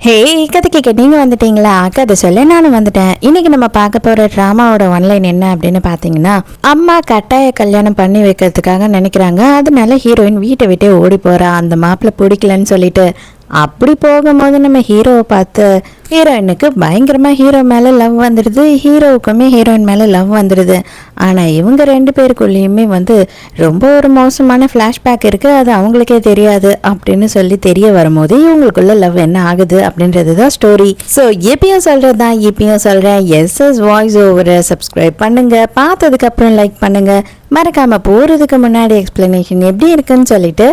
ஹே கதைக்கு நீங்கள் வந்துட்டீங்களா? கதை சொல்ல நானும் வந்துட்டேன். இன்னைக்கு நம்ம பார்க்க போகிற ட்ராமாவோட ஒன்லைன் என்ன அப்படின்னு பார்த்தீங்கன்னா, அம்மா கட்டாய கல்யாணம் பண்ணி வைக்கிறதுக்காக நினைக்கிறாங்க. அதனால ஹீரோயின் வீட்டை விட்டே ஓடி போகிறா. அந்த மாப்பிள்ளை பிடிக்கலன்னு சொல்லிட்டு அப்படி போகும்போது நம்ம ஹீரோவை பார்த்து ஹீரோயினுக்கு பயங்கரமாக ஹீரோ மேலே லவ் வந்துடுது. ஹீரோவுக்குமே ஹீரோயின் மேலே லவ் வந்துடுது. ஆனால் இவங்க ரெண்டு பேருக்குள்ளேயுமே ரொம்ப ஒரு மோசமான ஃப்ளாஷ்பேக் இருக்குது. அது அவங்களுக்கே தெரியாது அப்படின்னு சொல்லி தெரிய வரும்போது இவங்களுக்குள்ள லவ் என்ன ஆகுது அப்படின்றது தான் ஸ்டோரி. ஸோ எப்பயும் சொல்கிறது தான் இப்பயும் சொல்கிறேன். எஸ்எஸ் வாய்ஸ் ஓவரை சப்ஸ்கிரைப் பண்ணுங்கள். பார்த்ததுக்கப்புறம் லைக் பண்ணுங்கள். மறக்காமல் போகிறதுக்கு முன்னாடி எக்ஸ்பிளனேஷன் எப்படி இருக்குன்னு சொல்லிட்டு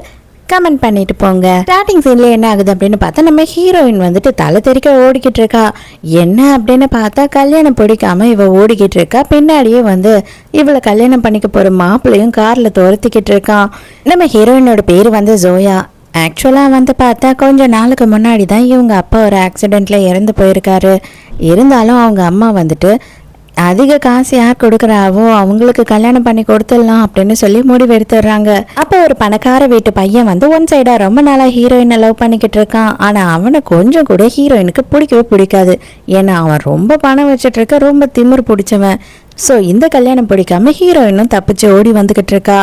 கமெண்ட் பண்ணிட்டு போங்க. ஸ்டார்டிங் சீன்ல என்ன ஆகுது அப்படின்னு பார்த்தா, நம்ம ஹீரோயின் தலை தெறிக்க ஓடிக்கிட்டு இருக்கா. என்ன அப்படின்னு பார்த்தா, கல்யாணம் பிடிக்காம இவ ஓடிக்கிட்டு இருக்கா. பின்னாடியே இவளை கல்யாணம் பண்ணிக்க போற மாப்பிள்ளையும் கார்ல துரத்திக்கிட்டு இருக்கான். நம்ம ஹீரோயினோட பேரு ஜோயா. ஆக்சுவலாக பார்த்தா கொஞ்சம் நாளுக்கு முன்னாடி தான் இவங்க அப்பா ஒரு ஆக்சிடெண்ட்ல இறந்து போயிருக்காரு. இருந்தாலும் அவங்க அம்மா அதிக காசு யார் கொடுக்குறாவோ அவங்களுக்கு கல்யாணம் பண்ணி கொடுத்துடலாம் அப்படின்னு சொல்லி முடிவு எடுத்துடுறாங்க. அப்போ ஒரு பணக்கார வீட்டு பையன் ஒன் சைடா ரொம்ப நாளா ஹீரோயினை லவ் பண்ணிக்கிட்டு இருக்கான். ஆனா அவனை கொஞ்சம் கூட ஹீரோயினுக்கு பிடிக்கவே பிடிக்காது. ஏன்னா அவன் ரொம்ப பணம் வச்சுட்டு இருக்க, ரொம்ப திமிர் பிடிச்சவன். ஸோ இந்த கல்யாணம் பிடிக்காம ஹீரோயினும் தப்பிச்சு ஓடி வந்துக்கிட்டு இருக்கா.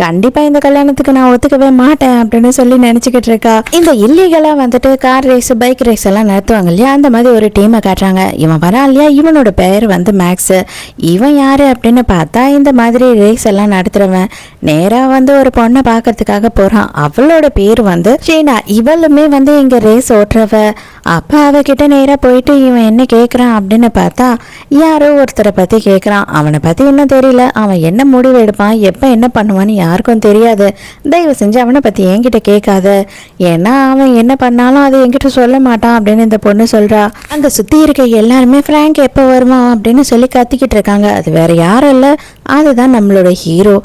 கண்டிப்பாக இந்த கல்யாணத்துக்கு நான் ஒத்துக்கவே மாட்டேன் அப்படின்னு சொல்லி நினச்சிக்கிட்டு இருக்கா. இந்த இல்லீகலாக கார் ரேஸ் பைக் ரேஸ் எல்லாம் நடத்துவாங்க இல்லையா, அந்த மாதிரி ஒரு டீமை காட்டுறாங்க. இவன் வரான் இல்லையா, இவனோட பெயர் மேக்ஸ். இவன் யாரு அப்படின்னு பார்த்தா, இந்த மாதிரி ரேஸ் எல்லாம் நடத்துறவன். நேராக ஒரு பொண்ணை பார்க்கறதுக்காக போகிறான். அவளோட பேர் ஷீனா. இவளுமே இங்கே ரேஸ் ஓட்டுறவ. அப்போ அவகிட்ட நேராக போயிட்டு இவன் என்ன கேட்குறான் அப்படின்னு பார்த்தா, யாரோ ஒருத்தரை பற்றி கேட்குறான். அவனை பற்றி இன்னும் தெரியல. அவன் என்ன முடிவு எடுப்பான், எப்போ என்ன பண்ணுவான்னு யாருக்கும் தெரியாது. தயவு செஞ்சு அவனை பற்றி என்கிட்ட கேட்காத, ஏன்னா அவன் என்ன பண்ணாலும் அதை என்கிட்ட சொல்ல மாட்டான் அப்படின்னு இந்த பொண்ணு சொல்கிறா. அங்கே சுற்றி இருக்க எல்லாருமே ஃப்ராங்க் எப்போ வருவான் அப்படின்னு சொல்லி கத்திக்கிட்டு இருக்காங்க. அது வேற யாரும் இல்லை, அதுதான் நம்மளோட ஹீரோ.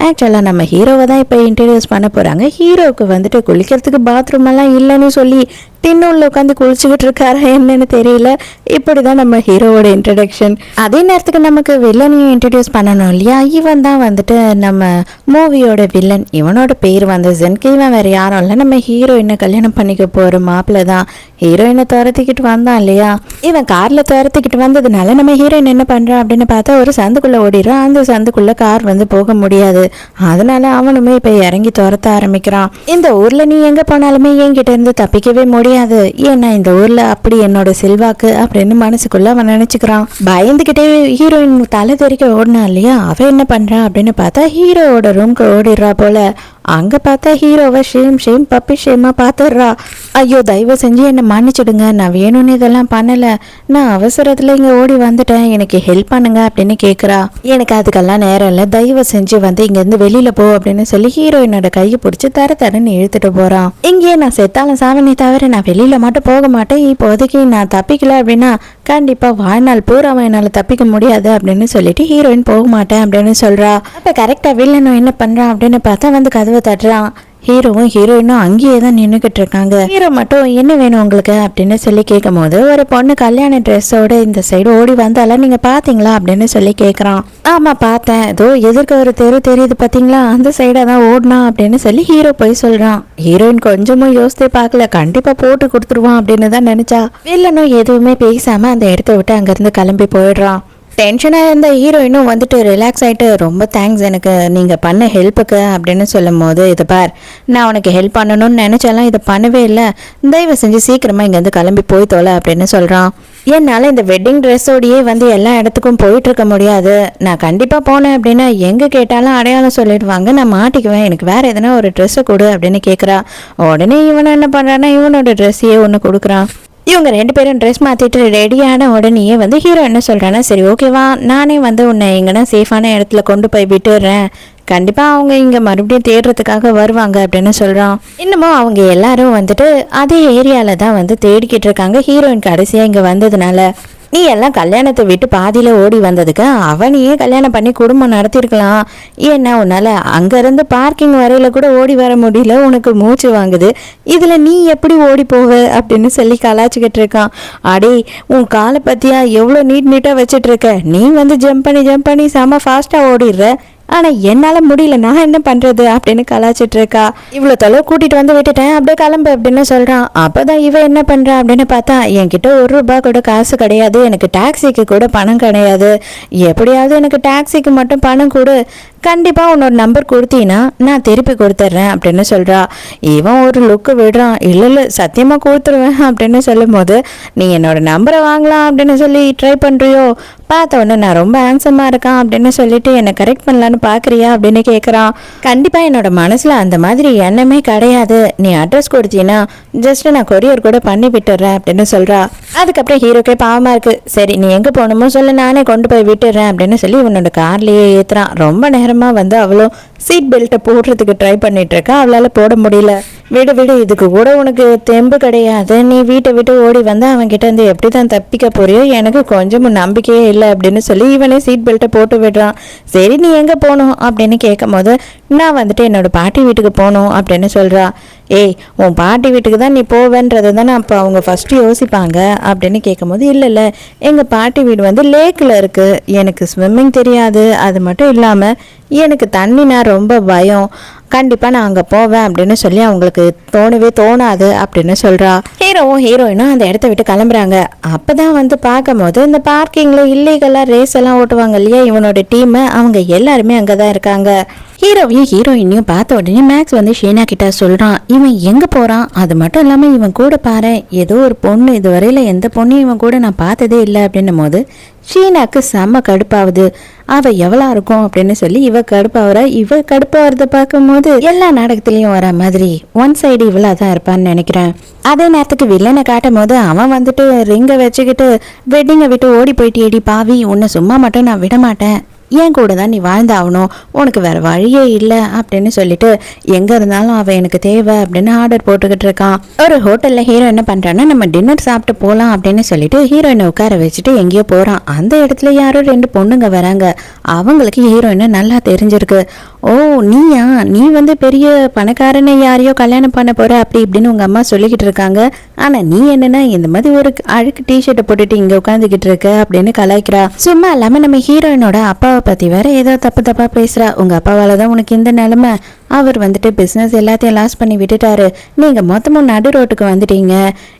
ஆக்சுவலாக நம்ம ஹீரோவை தான் இப்போ இன்ட்ரடியூஸ் பண்ண போகிறாங்க. ஹீரோவுக்கு குளிக்கிறதுக்கு பாத்ரூம் எல்லாம் இல்லைன்னு சொல்லி டின்னுள்ள உட்காந்து குளிச்சுக்கிட்டு இருக்காரா என்னன்னு தெரியல. இப்படி தான் நம்ம ஹீரோவோட இன்ட்ரடக்ஷன். அதே நேரத்துக்கு நமக்கு வில்லனையும் இன்ட்ரடியூஸ் பண்ணணும் இல்லையா. இவன் தான் நம்ம மூவியோட வில்லன். இவனோட பேர் ஜென்கி. இவன் வேற யாரும் இல்லை, நம்ம ஹீரோயினை கல்யாணம் பண்ணிக்க போகிற மாப்பிள்ளை தான். ஹீரோயினை துரத்திக்கிட்டு வந்தான் இல்லையா. இவன் காரில் துரத்திக்கிட்டு வந்ததுனால நம்ம ஹீரோயின் என்ன பண்ணுறான் அப்படின்னு பார்த்தா, ஒரு சந்துக்குள்ளே ஓடிடுறான். அந்த சந்துக்குள்ளே கார் போக முடியாது. அதனால அவனுமே இப்போ இறங்கி துரத்த ஆரம்பிக்கிறான். இந்த ஊரில் நீ எங்கே போனாலுமே என்கிட்ட இருந்து தப்பிக்கவே முடியாது, ஏன்னா இந்த ஊர்ல அப்படி என்னோட செல்வாக்கு அப்படின்னு மனசுக்குள்ள அவன் நினைச்சுக்கிறான். பயந்துகிட்டே ஹீரோயின் தலை தெறிக்க ஓடினா இல்லையா, அவ என்ன பண்றா அப்படின்னு பார்த்தா, ஹீரோவோட ரூம்க்கு ஓடிடுறா போல. அங்க பார்த்தா ஹீரோவை ஷேம் பப்பி ஷேமா பாத்துடுறா. ஐயோ தயவு செஞ்சு என்னை மன்னிச்சிடுங்க, நான் வேணும்னு இதெல்லாம் பண்ணல, நான் அவசரத்துல இங்க ஓடி வந்துட்டேன், எனக்கு ஹெல்ப் பண்ணுங்க அப்படின்னு கேக்குறா. எனக்கு அதுக்கெல்லாம் நேரம் இல்லை, தயவு செஞ்சு இங்க இருந்து வெளியில போ அப்படின்னு சொல்லி ஹீரோயினோட கையை பிடிச்சி தரன்னு இழுத்துட்டு போறான். இங்கே நான் செத்தாலும் சாவனே தவிர நான் வெளியில மட்டும் போக மாட்டேன். இப்போதைக்கு நான் தப்பிக்கல அப்படின்னா கண்டிப்பா வாழ்நாள் பூரா என்னால தப்பிக்க முடியாது அப்படின்னு சொல்லிட்டு ஹீரோயின் போக மாட்டேன் அப்படின்னு சொல்றா. அப்ப கரெக்டா வில்லனும் என்ன பண்றான் அப்படின்னு பார்த்தா கதவை தட்டுறான். ஹீரோவும் ஹீரோயினும் அங்கேயே தான் நின்றுக்கிட்டு இருக்காங்க. ஹீரோ மட்டும் என்ன வேணும் உங்களுக்கு அப்படின்னு சொல்லி கேட்கும் போது, ஒரு பொண்ணு கல்யாண ட்ரெஸ்ஸோட இந்த சைடு ஓடி வந்தாலும் நீங்க பாத்தீங்களா அப்படின்னு சொல்லி கேட்கறான். ஆமா பார்த்தேன், ஏதோ எதிர்க்க ஒரு தெரு தெரியுது பாத்தீங்களா, அந்த சைடா தான் ஓடினா அப்படின்னு சொல்லி ஹீரோ போய் சொல்றான். ஹீரோயின் கொஞ்சமும் யோசித்தே பார்க்கல, கண்டிப்பா போட்டு கொடுத்துருவான் அப்படின்னு தான் நினைச்சா. வில்லனும் எதுவுமே பேசாம அந்த இடத்த விட்டு அங்கிருந்து கிளம்பி போயிடுறான். டென்ஷனாக இருந்த ஹீரோயினும் ரிலாக்ஸ் ஆகிட்டு, ரொம்ப தேங்க்ஸ் எனக்கு நீங்கள் பண்ண ஹெல்ப்புக்கு அப்படின்னு சொல்லும் போது, இது பார், நான் உனக்கு ஹெல்ப் பண்ணணும்னு நினச்சாலும் இதை பண்ணவே இல்லை, தயவு செஞ்சு சீக்கிரமாக இங்கேருந்து கிளம்பி போய் தோலை அப்படின்னு சொல்கிறான். என்னால் இந்த வெட்டிங் ட்ரெஸ்ஸோடையே எல்லா இடத்துக்கும் போயிட்டு இருக்க முடியாது. நான் கண்டிப்பாக போனேன் அப்படின்னா எங்கே கேட்டாலும் அடையாளம் சொல்லிடுவாங்க, நான் மாட்டிக்குவேன், எனக்கு வேறு எதனா ஒரு ட்ரெஸ்ஸை கொடு அப்படின்னு கேட்குறா. உடனே இவனை என்ன பண்ணுறான்னா இவனோட ட்ரெஸ்ஸையே ஒன்று கொடுக்குறான். இவங்க ரெண்டு பேரும் ட்ரெஸ் மாற்றிட்டு ரெடியான உடனேயே ஹீரோ என்ன சொல்கிறான்னா, சரி ஓகேவா, நானே உன்னை எங்கன்னா சேஃபான இடத்துல கொண்டு போய் விட்டுடுறேன், கண்டிப்பாக அவங்க இங்கே மறுபடியும் தேடுறதுக்காக வருவாங்க அப்படின்னு சொல்கிறான். இன்னமும் அவங்க எல்லாரும் அதே ஏரியாவில் தான் தேடிக்கிட்டு இருக்காங்க. ஹீரோயின் கடைசியாக இங்கே வந்ததுனால, நீ எல்லாம் கல்யாணத்தை விட்டு பாதியில் ஓடி வந்ததுக்கு அவனையே கல்யாணம் பண்ணி குடும்பம் நடத்திருக்கலாம். ஏன்னா உன்னால் அங்கேருந்து பார்க்கிங் வரையில் கூட ஓடி வர முடியல, உனக்கு மூச்சு வாங்குது, இதில் நீ எப்படி ஓடி போவ அப்படின்னு சொல்லி கலாச்சிக்கிட்டு இருக்கான். அடே உன் காலை பற்றியா எவ்வளோ நீட்டாக வச்சுட்டு இருக்க, நீ ஜம்ப் பண்ணி செம்ம ஃபாஸ்ட்டாக ஓடிடுற, ஆனால் என்னால் முடியல, நான் என்ன பண்ணுறது அப்படின்னு கலாச்சிட்டு இருக்கா. இவ்வளோ தொலைவு கூட்டிகிட்டு வந்து விட்டுட்டேன், அப்படியே கிளம்பு அப்படின்னு சொல்கிறான். அப்போ தான் இவ என்ன பண்ணுறா அப்படின்னு பார்த்தா, என்கிட்ட ₹1 கூட காசு கிடையாது, எனக்கு டாக்ஸிக்கு கூட பணம் கிடையாது, எப்படியாவது எனக்கு டாக்ஸிக்கு மட்டும் பணம் கொடு, கண்டிப்பாக உன்னோட நம்பர் கொடுத்தீங்கன்னா நான் திருப்பி கொடுத்துட்றேன் அப்படின்னு சொல்கிறா. இவன் ஒரு லுக்கு விடுறான். இல்லை இல்லை சத்தியமாக கொடுத்துருவேன் அப்படின்னு சொல்லும் போது, நீ என்னோட நம்பரை வாங்கலாம் அப்படின்னு சொல்லி ட்ரை பண்ணுறியோ, பார்த்த உடனே நான் ரொம்ப ஹேண்ட்ஸமாக இருக்கான் அப்படின்னு சொல்லிட்டு என்னை கரெக்ட் பண்ணலான்னு பார்க்குறியா அப்படின்னு கேட்குறான். கண்டிப்பாக என்னோட மனசில் அந்த மாதிரி எண்ணமே கிடையாது, நீ அட்ரஸ் கொடுத்தீங்கன்னா ஜஸ்ட்டு நான் கொரியர் கூட பண்ணி விட்டுறேன் அப்படின்னு சொல்கிறா. அதுக்கப்புறம் ஹீரோக்கே பாவமாக இருக்குது. சரி நீ எங்கே போகணுமோ சொல்ல, நானே கொண்டு போய் விட்டுறேன் அப்படின்னு சொல்லி இவனோட கார்லேயே ஏற்றுறான். ரொம்ப நேரமாக வந்து அவளும் சீட் பெல்ட்டை போடுறதுக்கு ட்ரை பண்ணிட்டு இருக்கா, அவளால் போட முடியல. விடு விடு, இதுக்கு கூட உனக்கு தெம்பு கிடையாது, நீ வீட்டை விட்டு ஓடி வந்து அவன்கிட்ட இருந்து எப்படி தான் தப்பிக்க போறியோ, எனக்கு கொஞ்சமும் நம்பிக்கையே இல்லை அப்படின்னு சொல்லி இவனே சீட் பெல்ட்டை போட்டு விடுறான். சரி நீ எங்கே போகணும் அப்படின்னு கேட்கும் போது, நான் வந்துட்டு என்னோட பாட்டி வீட்டுக்கு போகணும் அப்படின்னு சொல்கிறா. ஏய் உன் பாட்டி வீட்டுக்கு தான் நீ போவேன்றதை தானே அப்போ அவங்க ஃபஸ்ட்டு யோசிப்பாங்க அப்படின்னு கேட்கும்போது, இல்லை இல்லை எங்கள் பாட்டி வீடு வந்து லேக்கில் இருக்குது, எனக்கு ஸ்விம்மிங் தெரியாது, அது மட்டும் இல்லாமல் எனக்கு தண்ணினா ரொம்ப பயம், கண்டிப்பாக நான் அங்கே போவேன் அப்படின்னு சொல்லி அவங்களுக்கு தோணவே தோணாது அப்படின்னு சொல்கிறா. ஹீரோவும் ஹீரோயினும் அந்த இடத்த விட்டு கிளம்புறாங்க. அப்போ தான் வந்து பார்க்கும்போது இந்த பார்க்கிங்கில் இல்லீகலாக ரேஸ் எல்லாம் ஓட்டுவாங்க இல்லையா இவனோட டீமு, அவங்க எல்லாருமே அங்கே தான் இருக்காங்க. ஹீரோவையும் ஹீரோயினையும் பார்த்த உடனே மேக்ஸ் வந்து ஷீனா கிட்ட சொல்கிறான், இவன் எங்கே போகிறான், அது மட்டும் இல்லாமல் இவன் கூட பாரு ஏதோ ஒரு பொண்ணு, இதுவரையில் எந்த பொண்ணும் இவன் கூட நான் பார்த்ததே இல்லை அப்படின்னும் போது ஷீனாக்கு செம்ம கடுப்பாகுது. அவள் எவ்வளோ இருக்கும் அப்படின்னு சொல்லி இவ கடுப்பாகிறா. இவ கடுப்பாகிறத பார்க்கும்போது எல்லா நாடகத்துலேயும் வர மாதிரி ஒன் சைடு இவ்வளோ தான் இருப்பான்னு நினைக்கிறேன். அதே நேரத்துக்கு வில்லனை காட்டும் போது அவன் வந்துட்டு ரிங்கை வச்சுக்கிட்டு வெட்டிங்கை விட்டு ஓடி போயிட்டேடி பாவி, உன்னை சும்மா மட்டும் நான் விட மாட்டேன், ஏன் கூட தான் நீ வாழ்ந்தாகணும், உனக்கு வேறு வழியே இல்லை அப்படின்னு சொல்லிட்டு எங்கே இருந்தாலும் அவன் எனக்கு தேவை அப்படின்னு ஆர்டர் போட்டுக்கிட்டு இருக்கான். ஒரு ஹோட்டலில் ஹீரோ என்ன பண்ணுறான்னா, நம்ம டின்னர் சாப்பிட்டு போகலாம் அப்படின்னு சொல்லிட்டு ஹீரோயினை உட்கார வச்சுட்டு எங்கேயோ போகிறான். அந்த இடத்துல யாரோ 2 பொண்ணுங்க வராங்க. அவங்களுக்கு ஹீரோயினை நல்லா தெரிஞ்சிருக்கு. ஓ நீயா, நீ வந்து பெரிய பணக்காரனை யாரையோ கல்யாணம் பண்ண போகிற அப்படி இப்படின்னு உங்கள் அம்மா சொல்லிக்கிட்டு இருக்காங்க, ஆனால் நீ என்னன்னா இந்த மாதிரி ஒரு அழுக்கு டிஷர்ட்டை போட்டுட்டு இங்கே உட்காந்துக்கிட்டு இருக்க அப்படின்னு கலாய்க்கிறா. சும்மா இல்லாமல் நம்ம ஹீரோயினோட அப்பாவை பற்றி வேற ஏதோ தப்பாக பேசுகிறா. உங்கள் அப்பாவால் தான் உனக்கு இந்த நிலைமை, அவர் வந்துட்டு பிஸ்னஸ் எல்லாத்தையும் லாஸ் பண்ணி விட்டுட்டாரு, நீங்கள் மொத்தமும் நடு ரோட்டுக்கு வந்துட்டீங்க,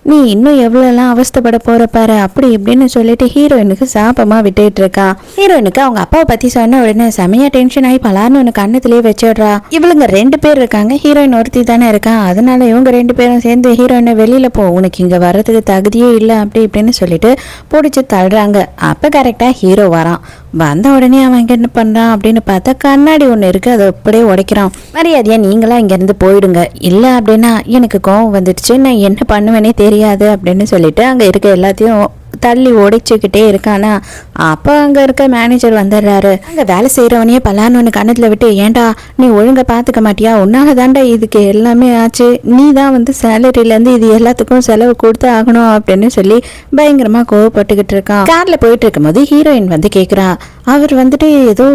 நீ இன்னும் எவ்வளோலாம் அவஸ்தப்பட போகிற பாரு அப்படி இப்படின்னு சொல்லிட்டு ஹீரோயினுக்கு சாபமாக விட்டுட்டு இருக்கான். ஹீரோயினுக்கு அவங்க அப்பாவை பற்றி சொன்ன உடனே செமையாக டென்ஷன் ஆகி பலார்னு ஒன்று கண்ணத்துலேயே வச்சிடுறா. இவளுங்க 2 பேர் இருக்காங்க, ஹீரோயின் ஒருத்தி தானே இருக்கான், அதனால இவங்க 2 பேரும் சேர்ந்து ஹீரோயினை வெளியில் போ, உனக்கு இங்கே வர்றதுக்கு தகுதியே இல்லை அப்படி இப்படின்னு சொல்லிட்டு பிடிச்சி தள்ளுறாங்க. அப்போ கரெக்டாக ஹீரோ வரான். வந்த உடனே அவன் இங்கே என்ன பண்ணுறான் அப்படின்னு பார்த்தா கண்ணாடி ஒன்று இருக்குது, அதை அப்படியே உடைக்கிறான். மரியாதையா நீங்களாம் இங்கேருந்து போயிடுங்க, இல்லை அப்படின்னா எனக்கு கோவம் வந்துடுச்சு, நான் என்ன பண்ணுவேனே தெரியாது அப்படின்னு சொல்லிட்டு அங்கே இருக்க எல்லாத்தையும் தள்ளி உடைச்சிக்கிட்டே இருக்கானா. அப்போ அங்கே இருக்க மேனேஜர் வந்துடுறாரு. அங்கே வேலை செய்கிறவனையே பலான்னு ஒன்று கண்ணத்தில் விட்டு, ஏன்டா நீ ஒழுங்காக பார்த்துக்க மாட்டியா, உன்னால தாண்டா இதுக்கு எல்லாமே ஆச்சு, நீ தான் வந்து சேலரியிலேருந்து இது எல்லாத்துக்கும் செலவு கொடுத்து ஆகணும் அப்படின்னு சொல்லி பயங்கரமாக கோவப்பட்டுக்கிட்டு இருக்கான். காரில் போயிட்டு இருக்கும்போது ஹீரோயின் வந்து கேட்குறா, அவர் வந்துட்டு ஏதோ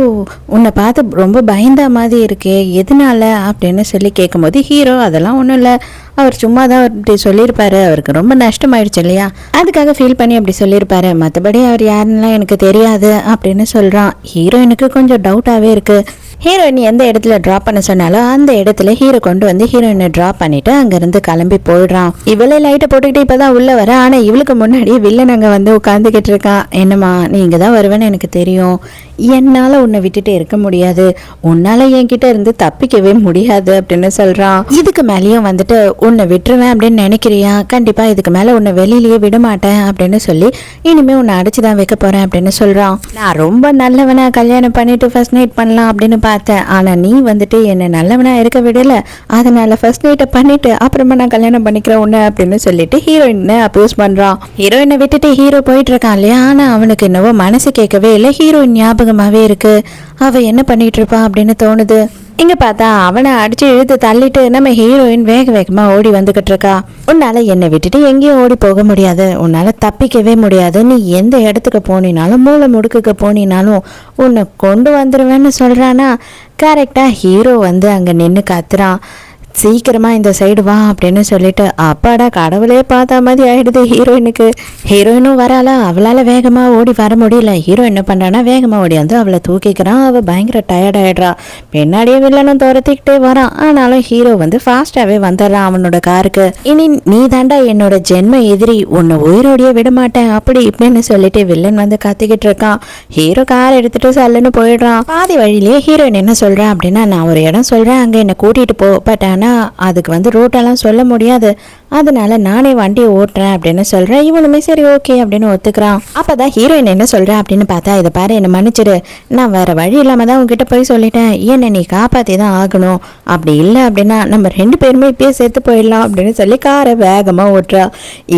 உன்னை பார்த்து ரொம்ப பயந்தா மாதிரி இருக்கே, எதனால அப்படின்னு சொல்லி கேட்கும்போது ஹீரோ அதெல்லாம் ஒன்றும் இல்லை, அவர் சும்மா தான் அப்படி சொல்லியிருப்பாரு, அவருக்கு ரொம்ப நஷ்டமாயிடுச்சு இல்லையா, அதுக்காக ஃபீல் பண்ணி அப்படி சொல்லியிருப்பாரு, மற்றபடி அவர் யாருன்னெலாம் எனக்கு தெரியாது அப்படின்னு சொல்கிறான். ஹீரோயினுக்கு கொஞ்சம் டவுட்டாகவே இருக்குது. ஹீரோயின் எந்த இடத்துல ட்ராப் பண்ண சொன்னாலும் அந்த இடத்துல ஹீரோ கொண்டு வந்து ஹீரோயினை ட்ராப் பண்ணிட்டு அங்கேருந்து கிளம்பி போயிடுறான். இவளே லைட்டை போட்டுக்கிட்டு இப்போ தான் உள்ளே வர, ஆனால் இவளுக்கு முன்னாடி வில்லன் அங்கே வந்து உட்காந்துக்கிட்டு இருக்கான். என்னம்மா நீ இங்கே தான் வருவேன்னு எனக்கு தெரியும், என்னால் உன்னை விட்டுட்டு இருக்க முடியாது, உன்னால் என்கிட்ட இருந்து தப்பிக்கவே முடியாது அப்படின்னு சொல்கிறான். இதுக்கு மேலேயும் வந்துட்டு உன்னை விட்டுருவேன் அப்படின்னு நினைக்கிறியா, கண்டிப்பாக இதுக்கு மேலே உன்னை வெளியிலேயே விட மாட்டேன் அப்படின்னு சொல்லி இனிமேல் உன்னை அடிச்சு தான் வைக்க போகிறேன் அப்படின்னு சொல்கிறான். நான் ரொம்ப நல்லவனா கல்யாணம் பண்ணிட்டு ஃபர்ஸ்ட் நைட் பண்ணலாம் அப்படின்னு பார்த்தேன், ஆனால் நீ வந்துட்டு என்னை நல்லவனா இருக்க விடல, அதனால ஃபர்ஸ்ட் நைட்டை பண்ணிட்டு அப்புறமா நான் கல்யாணம் பண்ணிக்கிறேன் உன்னை அப்படின்னு சொல்லிட்டு ஹீரோயினை அப்யூஸ் பண்ணுறான். ஹீரோயினை விட்டுட்டு ஹீரோ போயிட்டு இருக்கான் இல்லையா, ஆனால் அவனுக்கு என்னவோ மனசு கேட்கவே இல்லை, ஹீரோயின் ஞாபகமாகவே இருக்கு, அவள் என்ன பண்ணிட்டு இருப்பான் அப்படின்னு தோணுது. இங்கே பார்த்தா அவனை அடித்து இழுத்து தள்ளிட்டு நம்ம ஹீரோயின் வேக வேகமாக ஓடி வந்துக்கிட்டு இருக்கா. உன்னால் என்னை விட்டுட்டு எங்கேயும் ஓடி போக முடியாது, உன்னால் தப்பிக்கவே முடியாது, நீ எந்த இடத்துக்கு போனினாலும் மூளை முடுக்குக்கு போனினாலும் உன்னை கொண்டு வந்துடுவேன்னு சொல்கிறானா. கரெக்டாக ஹீரோ வந்து அங்கே நின்று கத்துறான். சீக்கிரமா இந்த சைடு வா அப்படின்னு சொல்லிட்டு அப்பாடா கடவுளே பார்த்த மாதிரி ஆயிடுது ஹீரோயினுக்கு. ஹீரோயினும் வராளா, அவளால வேகமா ஓடி வர முடியல. ஹீரோ என்ன பண்றானா வேகமா ஓடி வந்து அவளை தூக்கிக்கிறான். அவ பயங்கர டயர்ட் ஆயிடுறா. பின்னாடியே வில்லனும் துரத்திக்கிட்டே வரான். ஆனாலும் ஹீரோ வந்து ஃபாஸ்டாவே வந்துடுறான் அவனோட காருக்கு. இனி நீ தாண்டா என்னோட ஜென்ம எதிரி, உன்னை உயிரோடையே விட மாட்டேன் அப்படி இப்படின்னு சொல்லிட்டு வில்லன் வந்து கத்திக்கிட்டு இருக்கான். ஹீரோ கார் எடுத்துட்டு சல்லுன்னு போயிடுறான். பாதி வழியிலேயே ஹீரோயின் என்ன சொல்றேன் அப்படின்னா, நான் ஒரு இடம் சொல்றேன், அங்க என்ன கூட்டிட்டு போ, பட் ஆனா அதுக்கு வந்து ரூட்டெல்லாம் சொல்ல முடியாது, அதனால நானே வண்டியை ஓட்டுறேன் அப்படின்னு சொல்றேன். இவனுமே சரி ஓகே அப்படின்னு ஒத்துக்கிறான். அப்பதான் ஹீரோயின் என்ன சொல்றேன் அப்படின்னு பார்த்தா, இதை பாரு என்ன மன்னிச்சிடு, நான் வேற வழி இல்லாம தான் உங்ககிட்ட போய் சொல்லிட்டேன், என்னை நீ காப்பாத்தி தான் ஆகணும், அப்படி இல்லை அப்படின்னா நம்ம 2 பேருமே இப்பயே சேர்த்து போயிடலாம் அப்படின்னு சொல்லி காரை வேகமா ஓட்டுறா.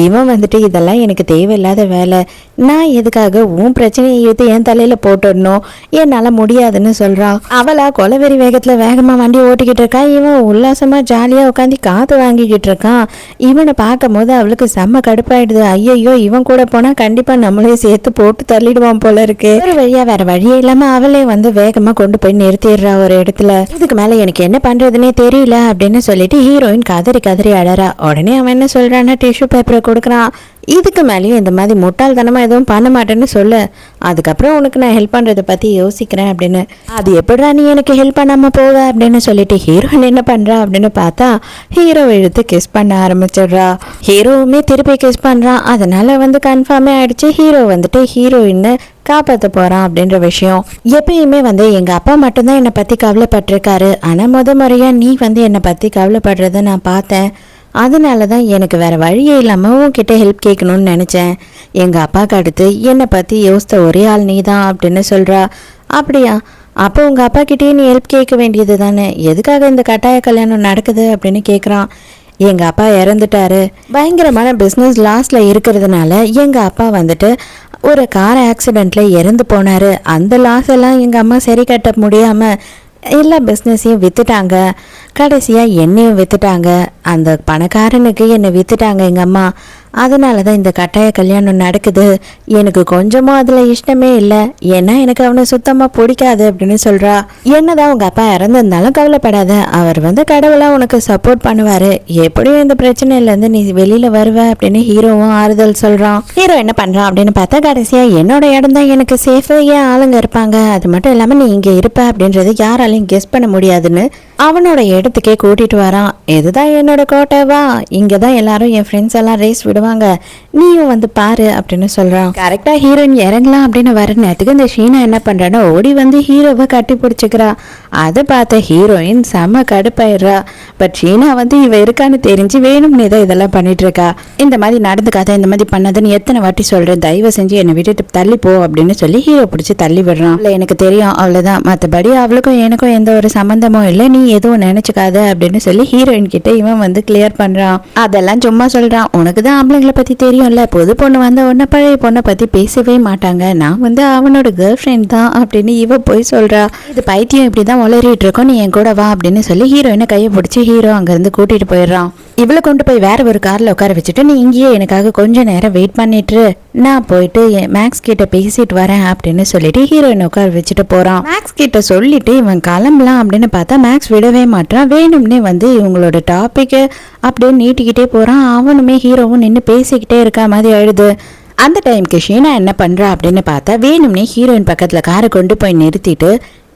இவன் வந்துட்டு இதெல்லாம் எனக்கு தேவையில்லாத வேலை, நான் எதுக்காக உன் பிரச்சனையை எடுத்து என் தலையில போட்டுடணும், என்னால முடியாதுன்னு சொல்றான். அவளா கொலவெறி வேகத்துல வேகமா வண்டி ஓட்டிக்கிட்டு இருக்கா. இவன் உல்லாசமா ஜாலியா உட்காந்து காத்து வாங்கிக்கிட்டு இருக்கான். இவனை பார்க்கும் போது அவளுக்கு செம்ம கடுப்பாயிடுது. ஐயோ இவன் கூட போனா கண்டிப்பா நம்மளே சேர்த்து போட்டு தள்ளிடுவான் போல இருக்கு. ஒரு வழியா வேற வழியே இல்லாம அவளே வந்து வேகமா கொண்டு போய் நிறுத்திடுறா ஒரு இடத்துல. இதுக்கு மேல எனக்கு என்ன பண்றதுன்னே தெரியல அப்படின்னு சொல்லிட்டு ஹீரோயின் கதறி கதறி அழறா. உடனே அவன் என்ன சொல்றான்னா டிஷ்யூ பேப்பரை கொடுக்குறான். இதுக்கு மேலேயும் இந்த மாதிரி முட்டாள்தனமா எதுவும் பண்ண மாட்டேன்னு சொல்லு, அதுக்கப்புறம் உனக்கு நான் ஹெல்ப் பண்றதை பத்தி யோசிக்கிறேன் அப்படின்னு. அது எப்படிடா நீ எனக்கு ஹெல்ப் பண்ணாம போவ அப்படின்னு சொல்லிட்டு ஹீரோயின் என்ன பண்றா அப்படின்னு பார்த்தா ஹீரோ இழுத்து கிஸ் பண்ண ஆரம்பிச்சிடுறா. ஹீரோவுமே திருப்பி கிஸ் பண்றான். அதனால வந்து கன்ஃபார்மே ஆயிடுச்சு ஹீரோ வந்துட்டு ஹீரோயின்னு காப்பாற்ற போறான் அப்படின்ற விஷயம். எப்பயுமே வந்து எங்க அப்பா மட்டும்தான் என்னை பத்தி கவலைப்பட்டிருக்காரு, ஆனா முறையா நீ வந்து என்னை பத்தி கவலைப்படுறத நான் பார்த்தேன், அதனால தான் எனக்கு வேற வழியே இல்லாமல் உன்கிட்ட ஹெல்ப் கேட்கணும்னு நினச்சேன். எங்கள் அப்பாவுக்கு அடுத்து என்னை பற்றி யோசித்த ஒரே ஆள் நீ தான் அப்படின்னு சொல்கிறா. அப்படியா, அப்போ உங்கள் அப்பா கிட்டேயே நீ ஹெல்ப் கேட்க வேண்டியது தானே, எதுக்காக இந்த கட்டாய கல்யாணம் நடக்குது அப்படின்னு கேட்குறான். எங்கள் அப்பா இறந்துட்டாரு, பயங்கரமான பிஸ்னஸ் லாஸில் இருக்கிறதுனால எங்கள் அப்பா வந்துட்டு ஒரு கார் ஆக்சிடெண்ட்டில் இறந்து போனார். அந்த லாஸ் எல்லாம் எங்கள் அம்மா சரி கட்ட முடியாமல் எல்லா பிஸ்னஸையும் விற்றுட்டாங்க. கடைசியாக என்னையும் விற்றுட்டாங்க. அந்த பணக்காரனுக்கு என்னை விற்றுட்டாங்க எங்கள் அம்மா. அதனால தான் இந்த கட்டாய கல்யாணம் நடக்குது. எனக்கு கொஞ்சமும் அதில் இஷ்டமே இல்லை, ஏன்னா எனக்கு அவனை சுத்தமாக பிடிக்காது அப்படின்னு சொல்கிறா. என்னதான் உங்கள் அப்பா இறந்திருந்தாலும் கவலைப்படாத, அவர் வந்து கடவுளாக உனக்கு சப்போர்ட் பண்ணுவார், எப்படியும் இந்த பிரச்சனையிலேருந்து நீ வெளியில் வருவ அப்படின்னு ஹீரோவும் ஆறுதல் சொல்கிறான். ஹீரோ என்ன பண்ணுறான் அப்படின்னு பார்த்தா கடைசியாக என்னோட இடம் தான் எனக்கு சேஃபு, ஏன் ஆளுங்க இருப்பாங்க, அது மட்டும் இல்லாமல் நீ இங்கே இருப்ப அப்படின்றது யாராலையும் கெஸ் பண்ண முடியாதுன்னு அவனோட இடத்துக்கே கூட்டிட்டு வரான். இதுதான் என்னோட கோட்டைவா, இங்கே தான் எல்லாரும் என் ஃப்ரெண்ட்ஸ் எல்லாம் ரேஸ் விடுவாங்க, நீயும் வந்து பாரு அப்படின்னு சொல்றான். கரெக்டா ஹீரோயின் இறங்கலாம் அப்படின்னு வர நேரத்துக்கு இந்த ஷீனா என்ன பண்றான்னா ஓடி வந்து ஹீரோவை கட்டி பிடிச்சிக்கிறா. அதை பார்த்த ஹீரோயின் செம கடுப்பாயிடுறா. பட் ஷீனா வந்து இவ இருக்கான்னு தெரிஞ்சு வேணும்னே தான் இதெல்லாம் பண்ணிட்டு இருக்கா. இந்த மாதிரி நடந்துக்காத, இந்த மாதிரி பண்ணாதுன்னு எத்தனை வாட்டி சொல்றேன், தயவு செஞ்சு என்னை விட்டுட்டு தள்ளி போ அப்படின்னு சொல்லி ஹீரோ பிடிச்சி தள்ளி விடுறான். இல்லை எனக்கு தெரியும் அவ்வளவுதான், மற்றபடி அவளுக்கும் எனக்கும் எந்த ஒரு சம்பந்தமும் இல்லை, நீ எதுவும் நினைச்சுக்காத அப்படின்னு சொல்லி ஹீரோயின் கிட்ட இவன் வந்து கிளியர் பண்றான். அதெல்லாம் சும்மா சொல்றான், உனக்கு தான் ஆம்பளைங்களை பத்தி தெரியும்ல, புது பொண்ணு வந்த உடனே பழைய பொண்ணை பத்தி பேசவே மாட்டாங்க, நான் வந்து அவனோட கேர்ள் ஃப்ரெண்ட் தான் அப்படின்னு இவ போய் சொல்றா. இது பைத்தியம் இப்படிதான் உளறிட்டு இருக்கோம், நீ என் கூட வா அப்படின்னு சொல்லி ஹீரோயினை கையை பிடிச்சி ஹீரோ அங்கிருந்து கூட்டிட்டு போயிடுறான். இவளை கொண்டு போய் வேற ஒரு கார்ல உட்கார வச்சுட்டு நீ இங்கேயே எனக்காக கொஞ்ச நேரம் வெயிட் பண்ணிட்டு நான் போயிட்டு மேக்ஸ் கிட்ட பேசிட்டு வரேன் அப்படின்னு சொல்லிட்டு ஹீரோயின் உட்கார வச்சுட்டு போறான். மேக்ஸ் கிட்ட சொல்லிட்டு இவன் கிளம்பலாம் அப்படின்னு பார்த்தா மேக்ஸ் விடவே மாட்டான். வேணும்னே வந்து இவங்களோட டாபிக் அப்படியே நீட்டிக்கிட்டே போறான். அவனுமே ஹீரோவும் நின்று பேசிக்கிட்டே இருக்கா மாதிரி ஆயிடுது. அந்த டைமுக்கு ஷீனா என்ன பண்றா அப்படின்னு பார்த்தா வேணும்னே ஹீரோயின் பக்கத்துல காரை கொண்டு போய் நிறுத்திட்டு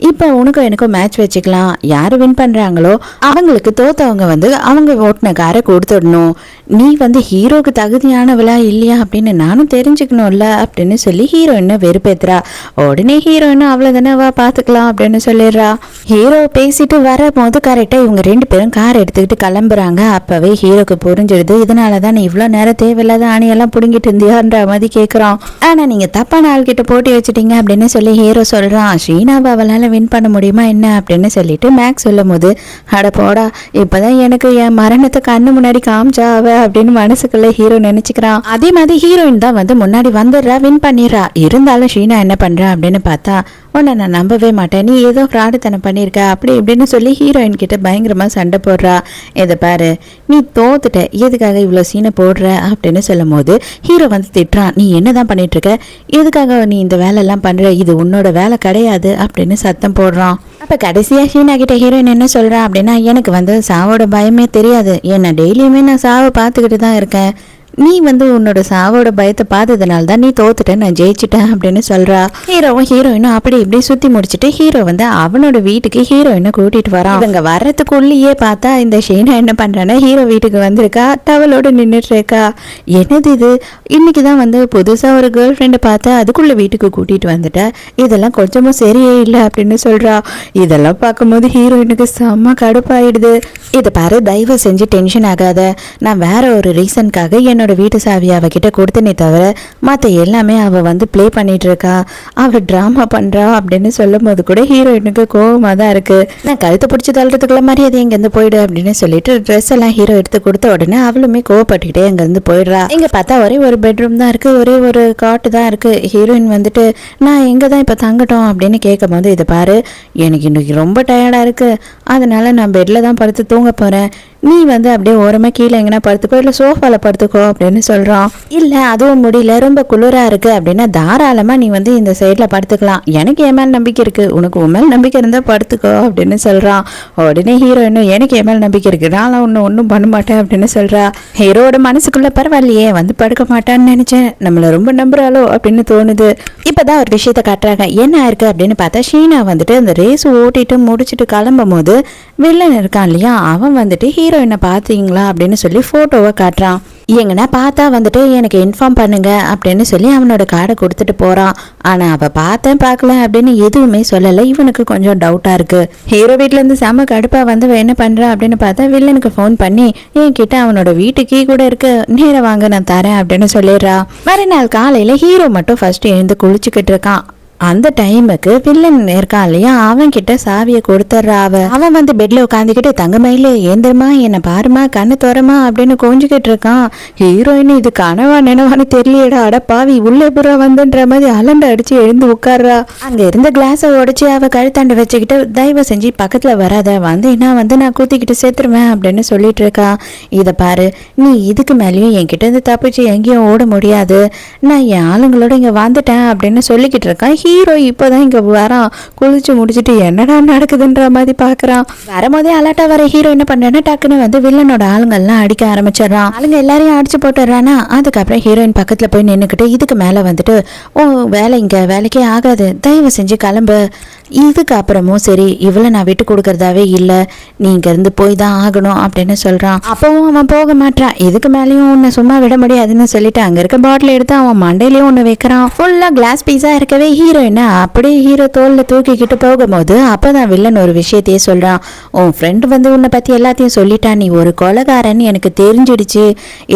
இப்போ உனக்கும் எனக்கும் மேட்ச் வச்சுக்கலாம், யார் வின் பண்ணுறாங்களோ அவங்களுக்கு தோத்தவங்க வந்து அவங்க ஓட்டின காரை கொடுத்துடணும், நீ வந்து ஹீரோக்கு தகுதியானவளா இல்லையா அப்படின்னு நானும் தெரிஞ்சுக்கணும்ல அப்படின்னு சொல்லி ஹீரோயினை வெறுப்பேத்துறா. உடனே ஹீரோயினும் அவ்வளோதானே வா பார்த்துக்கலாம் அப்படின்னு சொல்லிடுறா. ஹீரோ பேசிட்டு வர போது கரெக்டாக இவங்க 2 பேரும் கார் எடுத்துக்கிட்டு கிளம்புறாங்க. அப்போவே ஹீரோக்கு புரிஞ்சிடுது, இதனால தான் நீ இவ்வளோ நேரம் தேவையில்லாத ஆணையெல்லாம் பிடுங்கிட்டு இருந்தியான்ற மாதிரி கேட்குறான். ஆனால் நீங்கள் தப்பான ஆள்கிட்ட போட்டி வச்சுட்டீங்க அப்படின்னு சொல்லி ஹீரோ சொல்கிறான். ஷீனாவை அவளால் வின் பண்ண முடியுமா என்ன அப்படின்னு சொல்லிட்டு மேக்ஸ் சொல்லும் போது அட போடா இப்பதான் எனக்கு என் மரணத்தை கண்ணு முன்னாடி காமிச்சாவ அப்படின்னு மனசுக்குள்ள ஹீரோ நினைச்சுக்கிறான். அதே மாதிரி ஹீரோயின் தான் வந்து முன்னாடி வந்துடுறா, வின் பண்ணிடுறா. இருந்தாலும் ஷீனா என்ன பண்றா அப்படின்னு பார்த்தா உன்னை நான் நம்பவே மாட்டேன், நீ ஏதோ ஃப்ராடுத்தனம் பண்ணியிருக்க அப்படி இப்படின்னு சொல்லி ஹீரோயின் கிட்ட பயங்கரமாக சண்டை போடுறா. இதை பாரு, நீ தோத்துட்ட, எதுக்காக இவ்வளோ சீனை போடுற அப்படின்னு சொல்லும் போது ஹீரோ வந்து திட்டுறான். நீ என்னதான் பண்ணிட்டு இருக்க, எதுக்காக நீ இந்த வேலையெல்லாம் பண்ற, இது உன்னோட வேலை கிடையாது அப்படின்னு சத்தம் போடுறான். அப்போ கடைசியாக ஷீனா கிட்ட ஹீரோயின் என்ன சொல்கிறா அப்படின்னா, எனக்கு வந்து சாவோட பயமே தெரியாது, ஏன்னா டெய்லியுமே நான் சாவை பார்த்துக்கிட்டு தான் இருக்கேன், நீ வந்து உன்னோட சாவோட பயத்தை பார்த்ததுனால தான் நீ தோத்துட்ட, நான் ஜெயிச்சிட்டேன் அப்படின்னு சொல்றா. ஹீரோவும் ஹீரோயினும் அப்படி இப்படி சுத்தி முடிச்சுட்டு ஹீரோ வந்து அவனோட வீட்டுக்கு ஹீரோயினை கூட்டிட்டு வரான். இவங்க வர்றதுக்குள்ளேயே பார்த்தா இந்த ஷீனா என்ன பண்றான்னா, ஹீரோ வீட்டுக்கு வந்திருக்கா, டவலோட நின்றுட்டு இருக்கா. என்னது இது, இன்னைக்கு தான் வந்து புதுசா ஒரு கேர்ள் ஃப்ரெண்டை பார்த்தா அதுக்குள்ள வீட்டுக்கு கூட்டிட்டு வந்துட்ட, இதெல்லாம் கொஞ்சமும் சரியே இல்லை அப்படின்னு சொல்றா. இதெல்லாம் பார்க்கும்போது ஹீரோயினுக்கு செம்ம கடுப்பாயிடுது. இதை பாரு, தயவு செஞ்சு டென்ஷன் ஆகாத, நான் வேற ஒரு ரீசனுக்காக என்னோட வீட்டு சாவியை அவகிட்ட கொடுத்தனே தவிர மற்ற எல்லாமே அவள் வந்து ப்ளே பண்ணிட்டு இருக்கா, அவள் ட்ராமா பண்ணுறா அப்படின்னு சொல்லும் போது கூட ஹீரோயினுக்கு கோவமாக தான் இருக்குது. நான் கழுத்தை பிடிச்சி தள்ளுறதுக்குள்ள மாதிரி அது எங்கேருந்து போயிடு அப்படின்னு சொல்லிட்டு ட்ரெஸ் எல்லாம் ஹீரோ எடுத்து கொடுத்த உடனே அவளுமே கோவப்பட்டுக்கிட்டே அங்கேருந்து போயிடுறா. இங்கே பார்த்தா ஒரே ஒரு பெட்ரூம் தான் இருக்குது, ஒரே ஒரு காட்டு தான் இருக்குது. ஹீரோயின் வந்துட்டு நான் எங்கே தான் இப்போ தங்கட்டும் அப்படின்னு கேட்கும் போது, இதை பாரு, எனக்கு இன்னைக்கு ரொம்ப டயர்டாக இருக்குது, அதனால நான் பெட்டில் தான் படுத்து தூங்க போகிறேன், நீ வந்து அப்படியே ஓரமாக கீழே எங்கன்னா படுத்துக்கோ இல்லை சோஃபாவில் படுத்துக்கோ அப்படின்னு சொல்கிறான். இல்லை அதுவும் முடியல, ரொம்ப குளிராக இருக்குது அப்படின்னா தாராளமாக நீ வந்து இந்த சைடில் படுத்துக்கலாம், எனக்கு என் மேல் நம்பிக்கை இருக்குது, உனக்கு உன் மேல் நம்பிக்கை இருந்தால் படுத்துக்கோ அப்படின்னு சொல்கிறான். உடனே ஹீரோயினும் எனக்கு என் மேல் நம்பிக்கை இருக்குது, நான்லாம் ஒன்றும் பண்ண மாட்டேன் அப்படின்னு சொல்கிறா. ஹீரோட மனசுக்குள்ளே பரவாயில்லையே, வந்து படுக்க மாட்டான்னு நினச்சேன், நம்மளை ரொம்ப நம்புறாளோ அப்படின்னு தோணுது. இப்போ தான் ஒரு விஷயத்த காட்டுறாங்க. என்ன ஆயிருக்கு அப்படின்னு பார்த்தா, ஷீனா வந்துட்டு அந்த ரேஸ் ஓட்டிட்டு முடிச்சுட்டு கிளம்பும் போது வில்லன் இருக்கான் இல்லையா, அவன் வந்துட்டு ஹீரோயினை பார்த்தீங்களா அப்படின்னு சொல்லி ஃபோட்டோவை காட்டுறான். எங்கன்னா பார்த்தா வந்துட்டு எனக்கு இன்ஃபார்ம் பண்ணுங்க அப்படின்னு சொல்லி அவனோட கார்டை கொடுத்துட்டு போகிறான். ஆனால் அவள் பார்த்தேன் பார்க்கல அப்படின்னு எதுவுமே சொல்லலை. இவனுக்கு கொஞ்சம் டவுட்டாக இருக்குது. ஹீரோ வீட்டிலேருந்து செம கடுப்பாக வந்து என்ன பண்ணுறா அப்படின்னு பார்த்தா வில்லனுக்கு ஃபோன் பண்ணி என்கிட்ட அவனோட வீட்டு கீ கூட இருக்கு, நேரம் வாங்க நான் தரேன் அப்படின்னு சொல்லிடுறா. மறுநாள் காலையில் ஹீரோ மட்டும் ஃபர்ஸ்ட் எழுந்து குளிச்சுக்கிட்டு இருக்கான். அந்த டைமுக்கு வில்லன் இருக்கான் இல்லையா, அவன் கிட்ட சாவியை கொடுத்துட்றா. அவன் வந்து பெட்ல உட்காந்துக்கிட்டு தங்கமயில ஏந்திரமா என்ன பாருமா கண்ணு தோறமா அப்படின்னு கொஞ்சிக்கிட்டு இருக்கான். ஹீரோயின் இது கனவா நினைவான்னு தெரியலடா, அட பாவி உள்ளே புறா வந்துன்ற மாதிரி அலண்டு அடிச்சு எழுந்து உட்கார்றா. அங்க இருந்த கிளாஸை உடைச்சு அவ கழுத்தாண்டு வச்சுக்கிட்டு தயவு செஞ்சு பக்கத்துல வராத, வந்தேன்னா வந்து நான் கூத்திக்கிட்டு சேர்த்துருவேன் அப்படின்னு சொல்லிட்டு இருக்கான். இதை பாரு, நீ இதுக்கு மேலேயும் என்கிட்ட இருந்து தப்பிச்சு எங்கேயும் ஓட முடியாது, நான் என் ஆளுங்களோட இங்க வந்துட்டேன் அப்படின்னு சொல்லிக்கிட்டு இருக்கான். ஹீரோ இப்போதான் இங்க வரான், குளிச்சு முடிச்சுட்டு என்னடா நடக்குதுன்ற மாதிரி பாக்குறான். வரும்போதே அலர்ட்டா வர ஹீரோ என்ன பண்றான்னா டக்குன்னு வந்து வில்லனோட ஆளுங்கள்லாம் அடிக்க ஆரம்பிச்சிடறான். ஆளுங்க எல்லாரையும் அடிச்சு போட்டுறானா. அதுக்கப்புறம் ஹீரோயின் பக்கத்துல போய் நின்னுக்கிட்டு இதுக்கு மேல வந்துட்டு ஓ வேலை இங்க வேலைக்கே ஆகாது, தயவு செஞ்சு கிளம்பு, இதுக்கு அப்புறமும் சரி இவளை நான் விட்டு கொடுக்கறதாவே இல்லை, நீ இங்க இருந்து போய் தான் ஆகணும் அப்படின்னு சொல்றான். அப்பவும் அவன் போக மாட்டான். இதுக்கு மேலேயும் உன்னை சும்மா விட முடியாதுன்னு சொல்லிட்டு அங்க இருக்க பாட்டில் எடுத்து அவன் மண்டையிலயும் ஒண்ணு வைக்கிறான். ஃபுல்லா கிளாஸ் பீஸா இருக்கவே ஹீரோயினை அப்படியே ஹீரோ தோல்ல தூக்கிக்கிட்டு போகும்போது அப்பதான் வில்லன் ஒரு விஷயத்தையே சொல்றான். உன் ஃப்ரெண்டு வந்து உன்னை பத்தி எல்லாத்தையும் சொல்லிட்டான், நீ ஒரு கொலைகாரன்னு எனக்கு தெரிஞ்சிடுச்சு,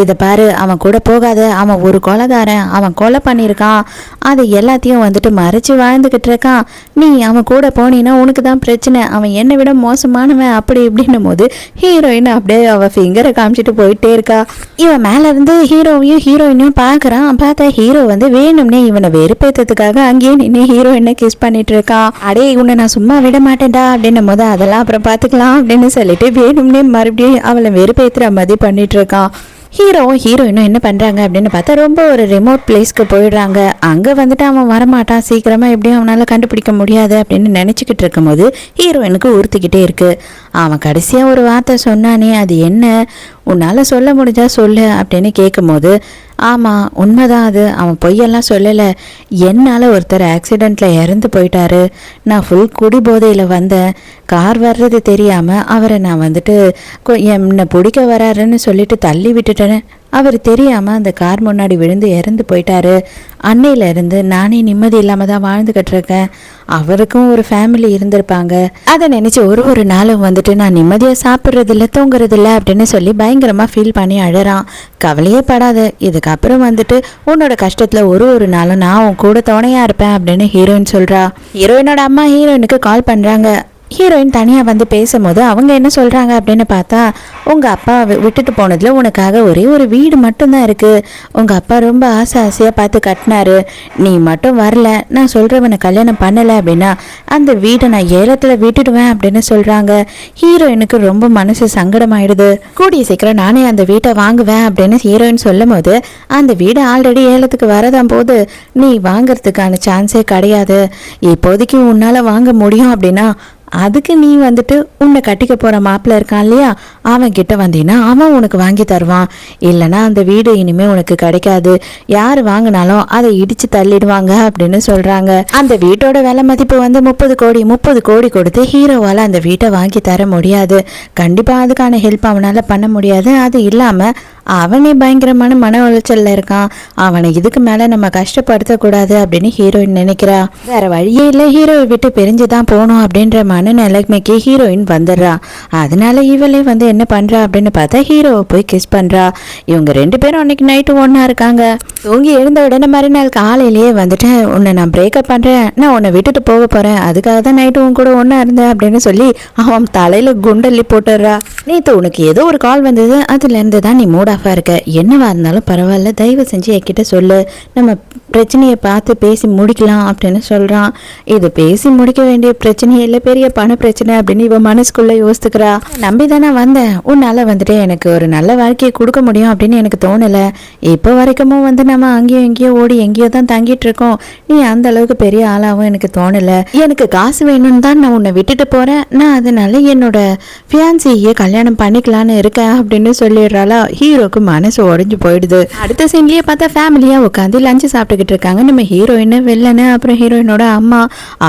இதை பாரு அவன் கூட போகாத, அவன் ஒரு கொலைகாரன், அவன் கொலை பண்ணியிருக்கான், அது எல்லாத்தையும் வந்துட்டு மறைச்சு வாழ்ந்துகிட்டு இருக்கான், நீ அவன் கூட போனீன்னா உனக்கு தான் பிரச்சனை, அவன் என்னை விட மோசமானவன் அப்படி இப்படின்னும் போது ஹீரோயின் அப்படியே அவ ஃபிங்கரை காமிச்சிட்டு போயிட்டே இருக்கா. இவன் மேல இருந்து ஹீரோவையும் ஹீரோயினையும் பாக்குறான். பார்த்தா ஹீரோ வந்து வேணும்னே இவனை வெறுப்பேற்றதுக்காக அங்கேயே நின்று ஹீரோயினை கிஸ் பண்ணிட்டு இருக்கான். அடே உன்னை நான் சும்மா விட மாட்டேன்டா அப்படின்னும் போது அதெல்லாம் அப்புறம் பாத்துக்கலாம் அப்படின்னு சொல்லிட்டு வேணும்னே மறுபடியும் அவளை வெறுப்பேற்றுற மாதிரி பண்ணிட்டு இருக்கான். ஹீரோவும் ஹீரோயினும் என்ன பண்ணுறாங்க அப்படின்னு பார்த்தா ரொம்ப ஒரு ரிமோட் பிளேஸ்க்கு போயிடுறாங்க. அங்கே வந்துட்டு அவன் வரமாட்டான், சீக்கிரமாக எப்படியும் அவனால் கண்டுபிடிக்க முடியாது அப்படின்னு நினச்சிக்கிட்டு இருக்கும்போது ஹீரோயினுக்கு உறுத்திக்கிட்டே இருக்குது. அவன் கடைசியாக ஒரு வார்த்தை சொன்னானே, அது என்ன, உன்னால் சொல்ல முடிஞ்சா சொல்லு அப்படின்னு கேட்கும்போது ஆமாம் உண்மைதான், அது அவன் பொய்யெல்லாம் சொல்லலை, என்னால் ஒருத்தர் ஆக்சிடெண்ட்டில் இறந்து போயிட்டாரு, நான் ஃபுல் குடி போதையில் வந்தேன், கார் வர்றது தெரியாமல் அவரை நான் வந்துட்டு என்னை பிடிக்க வராருன்னு சொல்லிட்டு தள்ளி விட்டுட்டேன்னு அவர் தெரியாமல் அந்த கார் முன்னாடி விழுந்து இறந்து போயிட்டாரு, அன்னையிலேருந்து நானே நிம்மதி இல்லாமல் தான் வாழ்ந்துக்கிட்டு இருக்கேன், அவருக்கும் ஒரு ஃபேமிலி இருந்திருப்பாங்க, அதை நினச்சி ஒரு நாளும் வந்துட்டு நான் நிம்மதியாக சாப்பிட்றதில்ல தூங்குறதில்ல அப்படின்னு சொல்லி பயங்கரமாக ஃபீல் பண்ணி அழறான். கவலையே படாத, இதுக்கப்புறம் வந்துட்டு உன்னோட கஷ்டத்தில் ஒரு நாளும் நான் உன் கூட துணையாக இருப்பேன் அப்படின்னு ஹீரோயின் சொல்கிறா. ஹீரோயினோட அம்மா ஹீரோயினுக்கு கால் பண்ணுறாங்க. ஹீரோயின் தனியாக வந்து பேசும்போது அவங்க என்ன சொல்கிறாங்க அப்படின்னு பார்த்தா, உங்கள் அப்பா விட்டுட்டு போனதில் உனக்காக ஒரே ஒரு வீடு மட்டும்தான் இருக்குது. உங்கள் அப்பா ரொம்ப ஆசையாக பார்த்து கட்டினாரு. நீ மட்டும் வரல, நான் சொல்கிறவனை கல்யாணம் பண்ணலை அப்படின்னா அந்த வீடை நான் ஏலத்தில் விட்டுடுவேன் அப்படின்னு சொல்கிறாங்க. ஹீரோயினுக்கு ரொம்ப மனசு சங்கடமாயிடுது. கூடிய சீக்கிரம் நானே அந்த வீட்டை வாங்குவேன் அப்படின்னு ஹீரோயின் சொல்லும் போது, அந்த வீடு ஆல்ரெடி ஏலத்துக்கு வரதான் போது, நீ வாங்கிறதுக்கான சான்ஸே கிடையாது. இப்போதைக்கு உன்னால் வாங்க முடியும் அப்படின்னா அதுக்கு நீ வந்துட்டு உன்னை கட்டிக்க போகிற மாப்பிள்ள இருக்கான் இல்லையா, அவன் கிட்ட வந்தீங்கன்னா அவன் உனக்கு வாங்கி தருவான். இல்லைனா அந்த வீடு இனிமேல் உனக்கு கிடைக்காது. யார் வாங்கினாலும் அதை இடித்து தள்ளிடுவாங்க அப்படின்னு சொல்கிறாங்க. அந்த வீட்டோட விலை மதிப்பு வந்து 30 கோடி கொடுத்து ஹீரோவால் அந்த வீட்டை வாங்கி தர முடியாது. கண்டிப்பாக அதுக்கான ஹெல்ப் அவனால் பண்ண முடியாது. அது இல்லாமல் அவனே பயங்கரமான மன உளைச்சல்ல இருக்கான். அவனை இதுக்கு மேல நம்ம கஷ்டப்படுத்தக்கூடாது அப்படின்னு ஹீரோயின் நினைக்கிறா. வேற வழியே இல்லை, ஹீரோவை விட்டு பிரிஞ்சுதான் போகணும் அப்படின்ற மனநிலைமைக்கு ஹீரோயின் வந்துடுறா. அதனால இவளே வந்து என்ன பண்றா அப்படின்னு பார்த்தா ஹீரோவை போய் கிஸ் பண்றா. இவங்க 2 பேரும் அன்னைக்கு நைட்டு ஒன்னா இருக்காங்க. தூங்கி எழுந்த உடனே மறுநாள் காலையிலேயே வந்துட்டு, உன்னை நான் பிரேக்கப் பண்றேன், நான் உன்னை விட்டுட்டு போக போறேன், அதுக்காக தான் நைட்டு உன் கூட ஒன்னா இருந்தேன் அப்படின்னு சொல்லி அவன் தலையில குண்டல்லி போட்டுடுறா. நேற்று உனக்கு ஏதோ ஒரு கால் வந்தது, அதுல இருந்து தான் நீ மூட் ஆஃபாக இருக்க. என்னவா இருந்தாலும் பரவாயில்ல, தயவு செஞ்சு என்கிட்ட சொல்லு, நம்ம பிரச்சனையை பார்த்து பேசி முடிக்கலாம் அப்படின்னு சொல்கிறான். இது பேசி முடிக்க வேண்டிய பிரச்சனையே இல்லை, பெரிய பண பிரச்சனை அப்படின்னு இவன் மனசுக்குள்ளே யோசித்துக்கிறா. நம்பி தானே வந்தேன், உன்னால் வந்துட்டு எனக்கு ஒரு நல்ல வாழ்க்கையை கொடுக்க முடியும் அப்படின்னு எனக்கு தோணலை. இப்போ வரைக்கும் வந்து நம்ம அங்கேயும் எங்கேயோ ஓடி எங்கேயோ தான் தங்கிட்டு இருக்கோம். நீ அந்த அளவுக்கு பெரிய ஆளாகவும் எனக்கு தோணலை. எனக்கு காசு வேணும்னு தான் நான் உன்னை விட்டுட்டு போகிறேன். நான் அதனால என்னோட ஃபியான்சியே கல்யாணம் பண்ணிக்கலான்னு இருக்கேன் அப்படின்னு சொல்லிடுறாளா. ஹீரோக்கு மனசு உடைஞ்சு போயிடுது. அடுத்த சீன்லயே பார்த்தா ஃபேமிலியா உட்காந்து லஞ்சு சாப்பிட்டுக்கிட்டு இருக்காங்க. நம்ம ஹீரோயின், வில்லனு, அப்புறம் ஹீரோயினோட அம்மா.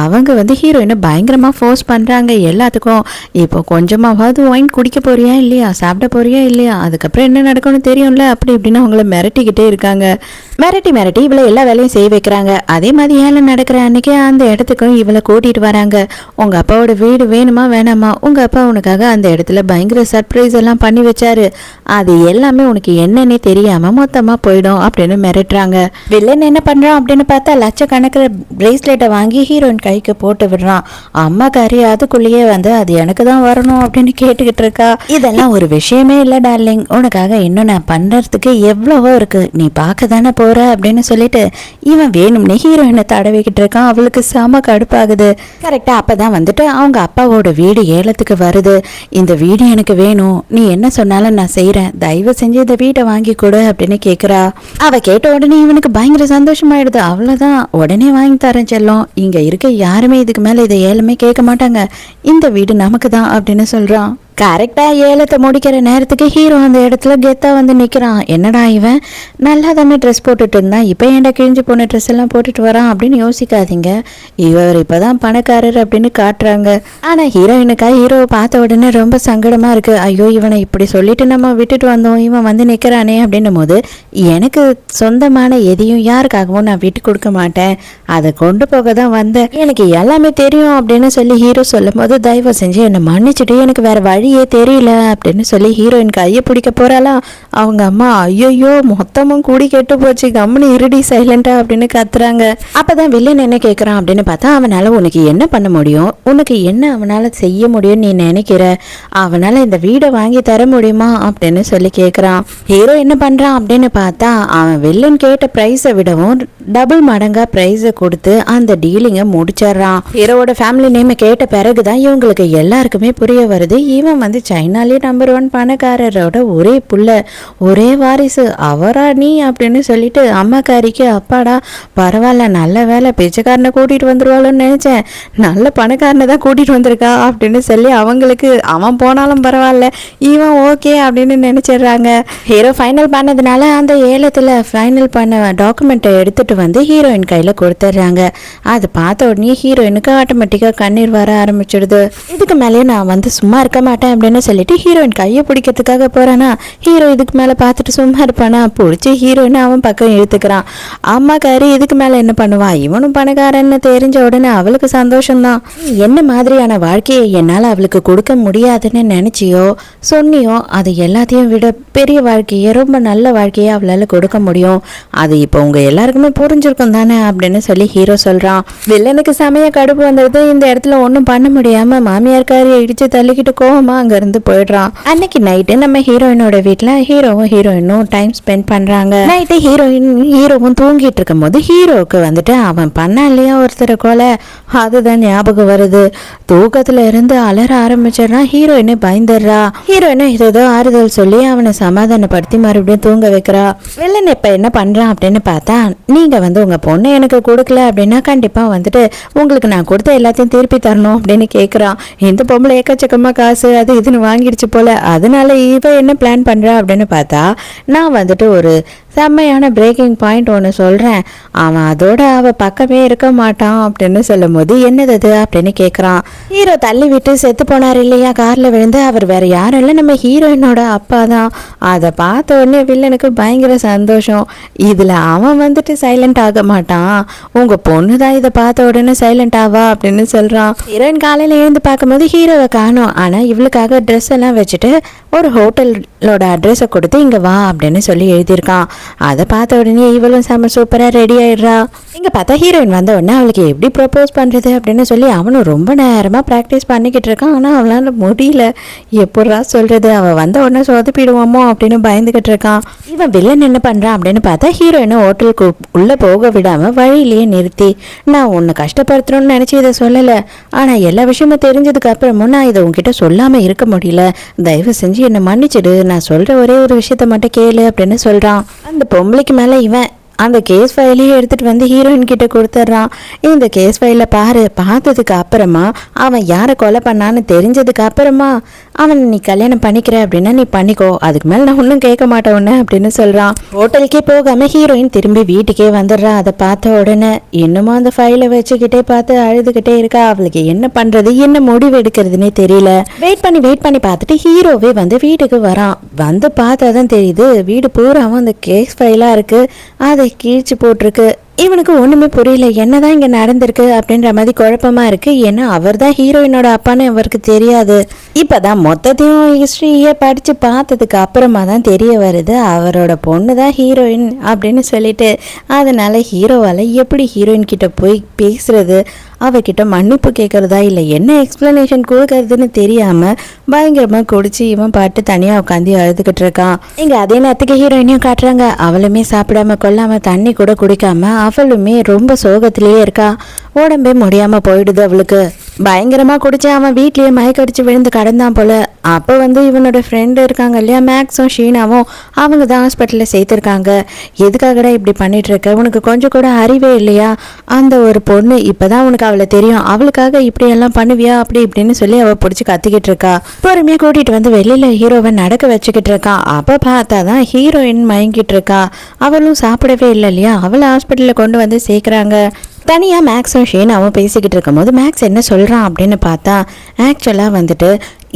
அவங்க வந்து ஹீரோயினை பயங்கரமா ஃபோர்ஸ் பண்றாங்க எல்லாத்துக்கும். இப்போ கொஞ்சமாவது ஒயின் குடிக்க போறியா இல்லையா, சாப்பிட போறியா இல்லையா, அதுக்கப்புறம் என்ன நடக்கும்னு தெரியும்ல, அப்படி இப்படின்னு அவங்கள மிரட்டிக்கிட்டே இருக்காங்க. மிரட்டி இவளை எல்லா வேலையும் செய்ய வைக்கிறாங்க. அதே மாதிரி ஏழை நடக்கிற அன்னைக்கு அந்த இடத்துக்கும் இவளை கூட்டிட்டு வராங்க. உங்க அப்பாவோட வீடு வேணுமா வேணாமா, உங்க அப்பா உனக்காக அந்த இடத்துல பயங்கர சர்ப்ரைஸ் எல்லாம் பண்ணி வச்சாரு, அது எல்லாமே உனக்கு என்னன்னே தெரியாம மொத்தமா போயிடும் அப்படின்னு மிரட்டுறாங்க. வில்லன் என்ன பண்றான் அப்படின்னு பார்த்தா, லட்சக்கணக்கில் பிரேஸ்லெட்டை வாங்கி ஹீரோயின் கைக்கு போட்டு விடுறான். அம்மா காரி அதுக்குள்ளேயே வந்து அது எனக்கு தான் வரணும் அப்படின்னு கேட்டுக்கிட்டு இருக்கா. இதெல்லாம் ஒரு விஷயமே இல்லை டார்லிங், உனக்காக இன்னும் நான் பண்றதுக்கு எவ்வளவோ இருக்கு, நீ பார்க்க தானே போற அப்படின்னு சொல்லிட்டு இவன் வேணும்னே ஹீரோயினை தடவிக்கிட்டு இருக்கான். அவளுக்கு செம கடுப்பாகுது. கரெக்டா அப்பதான் வந்துட்டு அவங்க அப்பாவோட வீடு ஏலத்துக்கு வருது. இந்த வீடு எனக்கு வேணும், நீ என்ன சொன்னாலும் நான் செய்யறேன், தயவு செஞ்சு இந்த வீட்டை வாங்கி கொடு அப்படின்னு கேக்குறா. அவ கேட்ட உடனே இவனுக்கு பயங்கர சந்தோஷமாயிடுது. அவ்வளவுதான், உடனே வாங்கி தரேன் செல்லம், இங்க இருக்க யாருமே இதுக்கு மேல இதை ஏலமே கேட்க மாட்டாங்க, இந்த வீடு நமக்கு தான் அப்படின்னு சொல்றான். கரெக்டா ஏலத்தை முடிக்கிற நேரத்துக்கு ஹீரோ அந்த இடத்துல கெத்தா வந்து நிக்கிறான். என்னடா இவன் நல்லா தானே ட்ரெஸ் போட்டுட்டு இருந்தான், இப்போ ஏன்டா கிழிஞ்சு போன ட்ரெஸ் எல்லாம் போட்டுட்டு வரான் அப்படின்னு யோசிக்காதீங்க, இவர் இப்பதான் பணக்காரர் அப்படின்னு காட்டுறாங்க. ஆனா ஹீரோயினுக்கா ஹீரோவை பார்த்த உடனே ரொம்ப சங்கடமா இருக்கு. ஐயோ இவனை இப்படி சொல்லிட்டு நம்ம விட்டுட்டு வந்தோம், இவன் வந்து நிக்கிறானே அப்படின்னும் போது, எனக்கு சொந்தமான எதையும் யாருக்காகவும் நான் விட்டு கொடுக்க மாட்டேன், அதை கொண்டு போக தான் வந்தேன், எனக்கு எல்லாமே தெரியும் அப்படின்னு சொல்லி ஹீரோ சொல்லும் போது, தயவு செஞ்சு என்னை மன்னிச்சுட்டு, எனக்கு வேற வழியே தெரியல அப்படின்னு சொல்லி ஹீரோயின் கையை பிடிக்க போறாளா. அவங்க அம்மா ஐயோ மொத்தமும் கூடி கெட்டு போச்சு, கம்முனு இருடி சைலண்டா அப்படின்னு கத்துறாங்க. அப்பதான் வில்லன் என்ன கேட்கறான் அப்படின்னு பார்த்தா, அவனால உனக்கு என்ன பண்ண முடியும், உனக்கு என்ன அவனால செய்ய முடியும் நீ நினைக்கிற, அவனால இந்த வீடை வாங்கி தர முடியுமா அப்படின்னு சொல்லி கேட்கறான். ஹீரோ என்ன பண்றான் அப்படின்னு பார்த்தா, அவன் வில்லன் கேட்ட பிரைஸை விடவும் டபுள் மடங்கா பிரைஸை கொடுத்து அந்த டீலிங்கை முடிச்சிடறான். ஹீரோவோட ஃபேமிலி நேம் கேட்ட பிறகுதான் இவங்களுக்கு எல்லாருக்குமே புரிய வருது, இவன் வந்து சைனாலே நம்பர் 1 பணக்காரரோட ஒரே புள்ள, ஒரே வாரிசு, அவரா நீ அப்படின்னு சொல்லிட்டு அம்மாக்காரிக்கு அப்பாடா பரவாயில்ல, நல்ல வேலை பிச்சைக்காரனை கூட்டிட்டு வந்துருவாளோன்னு நினைச்சேன், நல்ல பணக்காரனை தான் கூட்டிட்டு வந்திருக்கா அப்படின்னு சொல்லி அவங்களுக்கு அவன் போனாலும் பரவாயில்ல, இவன் ஓகே அப்படின்னு நினைச்சிடுறாங்க. ஹீரோ ஃபைனல் பண்ணதுனால அந்த ஏலத்தில் ஃபைனல் பண்ண டாக்குமெண்ட்டை எடுத்துட்டு வந்து ஹீரோயின் கையில கொடுத்துட்றாங்க. அது பார்த்த உடனே ஹீரோயினுக்கு ஆட்டோமேட்டிக்கா கண்ணீர் வர ஆரம்பிச்சிடுது. இதுக்கு மேலே நான் வந்து சும்மா இருக்க மாட்டேன், மாட்டேன் அப்படின்னு சொல்லிட்டு ஹீரோயின் கையை பிடிக்கிறதுக்காக போறானா, ஹீரோ இதுக்கு மேல பார்த்துட்டு சும்மா இருப்பானா, பிடிச்சி ஹீரோயின் அவன் பக்கம் இழுத்துக்கிறான். அம்மாக்காரி இதுக்கு மேல என்ன பண்ணுவா, இவனும் பணக்காரன்னு தெரிஞ்ச உடனே அவளுக்கு சந்தோஷம்தான். என்ன மாதிரியான வாழ்க்கையை என்னால் அவளுக்கு கொடுக்க முடியாதுன்னு நினைச்சியோ சொன்னியோ அது எல்லாத்தையும் விட பெரிய வாழ்க்கையை, ரொம்ப நல்ல வாழ்க்கையை அவளால் கொடுக்க முடியும். அது இப்போ உங்க எல்லாருக்குமே புரிஞ்சிருக்கும் தானே அப்படின்னு சொல்லி ஹீரோ சொல்றான். வில்லனுக்கு சமய கடுப்பு வந்தது. இந்த இடத்துல ஒன்றும் பண்ண முடியாம மாமியார்காரியை இடிச்சு தள்ளிக்கிட்டு கோவமா அங்கிருந்து போயிடுறான். அன்னைக்கு நைட்டு நம்ம ஹீரோயினோட வீட்டுல ஹீரோவும் ஹீரோயினும் டைம் ஸ்பெண்ட் பண்றாங்க. நைட்டு ஹீரோவும் தூங்கிட்டு இருக்கும் போது ஹீரோவுக்கு வந்துட்டு அவன் பண்ண இல்லையா ஒருத்தரை கொலை, அதுதான் ஞாபகம் வருது. தூக்கத்துல இருந்து அலற ஆரம்பிச்சிடறான். ஹீரோயினே பயந்துடுறா. ஹீரோயினும் ஏதோ ஆறுதல் சொல்லி அவனை சமாதானப்படுத்தி மறுபடியும் தூங்க வைக்கிறா. வில்லன் இப்ப என்ன பண்றான் அப்படின்னு பார்த்தா, நீங்க வந்து உங்க பொண்ணை எனக்கு கொடுக்கல அப்படின்னா கண்டிப்பா வந்துட்டு உங்களுக்கு நான் கொடுத்த எல்லாத்தையும் திருப்பி தரணும் அப்படின்னு கேட்குறான். இந்த பொம்பளை ஏக்கச்சக்கமாக காசு அது இதுன்னு வாங்கிடுச்சு போல. அதனால இவ என்ன பிளான் பண்ணுறா அப்படின்னு பார்த்தா, நான் வந்துட்டு ஒரு செம்மையான பிரேக்கிங் பாயிண்ட் ஒன்று சொல்கிறேன், அவன் அதோட அவள் பக்கமே இருக்க மாட்டான் அப்படின்னு சொல்லும் போது என்னது அது அப்படின்னு கேட்குறான். ஹீரோ தள்ளி விட்டு செத்து போனார் இல்லையா காரில் விழுந்து, அவர் வேற யாரும் இல்லை நம்ம ஹீரோயினோட அப்பா தான். அதை பார்த்த உடனே வில்லனுக்கு பயங்கர சந்தோஷம். இதில் அவன் வந்துட்டு சைலண்ட் ஆக மாட்டான், உங்கள் பொண்ணு தான் இதை பார்த்த உடனே சைலண்ட் ஆவா அப்படின்னு சொல்கிறான். ஹீரோயின் காலையில் எழுந்து பார்க்கும்போது ஹீரோவை காணோம். ஆனால் இவளுக்காக ட்ரெஸ் எல்லாம் வச்சுட்டு ஒரு ஹோட்டலோட அட்ரஸை கொடுத்து இங்கே வா அப்படின்னு சொல்லி எழுதியிருக்கான். அதை பார்த்த உடனே இவளும் செம்ம சூப்பராக ரெடி ஆயிடுறா. இங்கே பார்த்தா ஹீரோயின் வந்த உடனே அவளுக்கு எப்படி ப்ரப்போஸ் பண்ணுறது அப்படின்னு சொல்லி அவனும் ரொம்ப நேரமாக ப்ராக்டிஸ் பண்ணிக்கிட்டு இருக்கான். ஆனால் அவளால் முடியல. எப்படா சொல்கிறது, அவள் வந்த உடனே சொதப்பிடுவோமோ அப்படின்னு பயந்துக்கிட்டு இருக்கான். இவன் வில்லன் என்ன பண்ணுறான் அப்படின்னு பார்த்தா ஹீரோயினை ஹோட்டலுக்கு உள்ளே போக விடாமல் வழியிலேயே நிறுத்தி, நான் உன்னை கஷ்டப்படுத்துறோன்னு நினச்சி இதை சொல்லலை, ஆனால் எல்லா விஷயமும் தெரிஞ்சதுக்கு அப்புறமும் நான் இதை உங்ககிட்ட சொல்லாமல் இருக்க முடியல, தயவு செஞ்சு என்னை மன்னிச்சிடு, நான் சொல்கிற ஒரே ஒரு விஷயத்த மட்டும் கேளு அப்படின்னு சொல்கிறான். அந்த பொம்பளைக்கு மேலே இவன் அந்த கேஸ் ஃபைலையே எடுத்துகிட்டு வந்து ஹீரோயின் கிட்ட கொடுத்துட்றான். இந்த கேஸ் ஃபைலை பாரு, பார்த்ததுக்கு அப்புறமா அவன் யாரை கொலை பண்ணான்னு தெரிஞ்சதுக்கு அப்புறமா அவன் நீ கல்யாணம் பண்ணிக்கிற அப்படின்னா நீ பண்ணிக்கோ, அதுக்கு மேலே நான் ஒன்றும் கேட்க மாட்டேன் ஒன்று அப்படின்னு சொல்கிறான். ஹோட்டலுக்கே போகாமல் ஹீரோயின் திரும்பி வீட்டுக்கே வந்துடுறா. அதை பார்த்த உடனே இன்னுமா அந்த ஃபைலை வச்சுக்கிட்டே பார்த்து அழுதுகிட்டே இருக்கா. அவளுக்கு என்ன பண்ணுறது, என்ன முடிவு எடுக்கிறதுனே தெரியல. வெயிட் பண்ணி பார்த்துட்டு ஹீரோவே வந்து வீட்டுக்கு வரான். வந்து பார்த்தா தான் தெரியுது வீடு பூராவும் அந்த கேஸ் ஃபைலாக இருக்குது, அதை கீழ்ச்சி போட்டிருக்கு. இவனுக்கு ஒன்றுமே புரியல, என்னதான் இங்கே நடந்திருக்கு அப்படின்ற மாதிரி குழப்பமா இருக்கு. ஏன்னா அவர் தான் ஹீரோயினோட அப்பான்னு அவருக்கு தெரியாது. இப்போதான் மொத்தத்தையும் ஹிஸ்ட்ரியே படித்து பார்த்ததுக்கு அப்புறமா தான் தெரிய வருது அவரோட பொண்ணு தான் ஹீரோயின் அப்படின்னு சொல்லிட்டு. அதனால ஹீரோவால் எப்படி ஹீரோயின் கிட்ட போய் பேசுறது, அவகிட்ட மன்னிப்பு கேட்கறதா இல்லை என்ன எக்ஸ்பிளனேஷன் கொடுக்கறதுன்னு தெரியாமல் பயங்கரமாக குடிச்சு இவன் பாட்டு தனியாக உட்காந்து அழுதுகிட்டு இருக்கான். இங்கே அதே நேரத்துக்கு ஹீரோயினையும் காட்டுறாங்க. அவளுமே சாப்பிடாம கொல்லாமல் தண்ணி கூட குடிக்காம அவளுமே ரொம்ப சோகத்திலேயே இருக்கா. உடம்பே முடியாமல் போயிடுது அவளுக்கு. பயங்கரமாக குடிச்சு அவன் வீட்லேயே மயக்கடிச்சு விழுந்து கடந்தான் போல. அப்போ வந்து இவனோட ஃப்ரெண்டு இருக்காங்க இல்லையா, மேக்ஸும் ஷீனாவும், அவங்க தான் ஹாஸ்பிட்டலில் சேர்த்துருக்காங்க. எதுக்காகடா இப்படி பண்ணிட்டு இருக்க, உனக்கு கொஞ்சம் கூட அறிவே இல்லையா, அந்த ஒரு பொண்ணு இப்போதான் உனக்கு அவளை தெரியும், அவளுக்காக இப்படி எல்லாம் பண்ணுவியா அப்படி இப்படின்னு சொல்லி அவள் பிடிச்சி கத்திக்கிட்டு இருக்கா. பொறுமையாக கூட்டிகிட்டு வந்து வெளியில் ஹீரோவை நடக்க வச்சுக்கிட்டு இருக்கான். அப்போ பார்த்தா தான் ஹீரோயின் மயங்கிட்டு இருக்கா. அவளும் சாப்பிடவே இல்லை இல்லையா, அவளை ஹாஸ்பிட்டலில் கொண்டு வந்து சேர்க்குறாங்க. தனியாக மேக்ஸும் ஷீனாவும் பேசிக்கிட்டு இருக்கும்போது மேக்ஸ் என்ன சொல்கிறான் அப்படின்னு பார்த்தா, ஆக்சுவலாக வந்துட்டு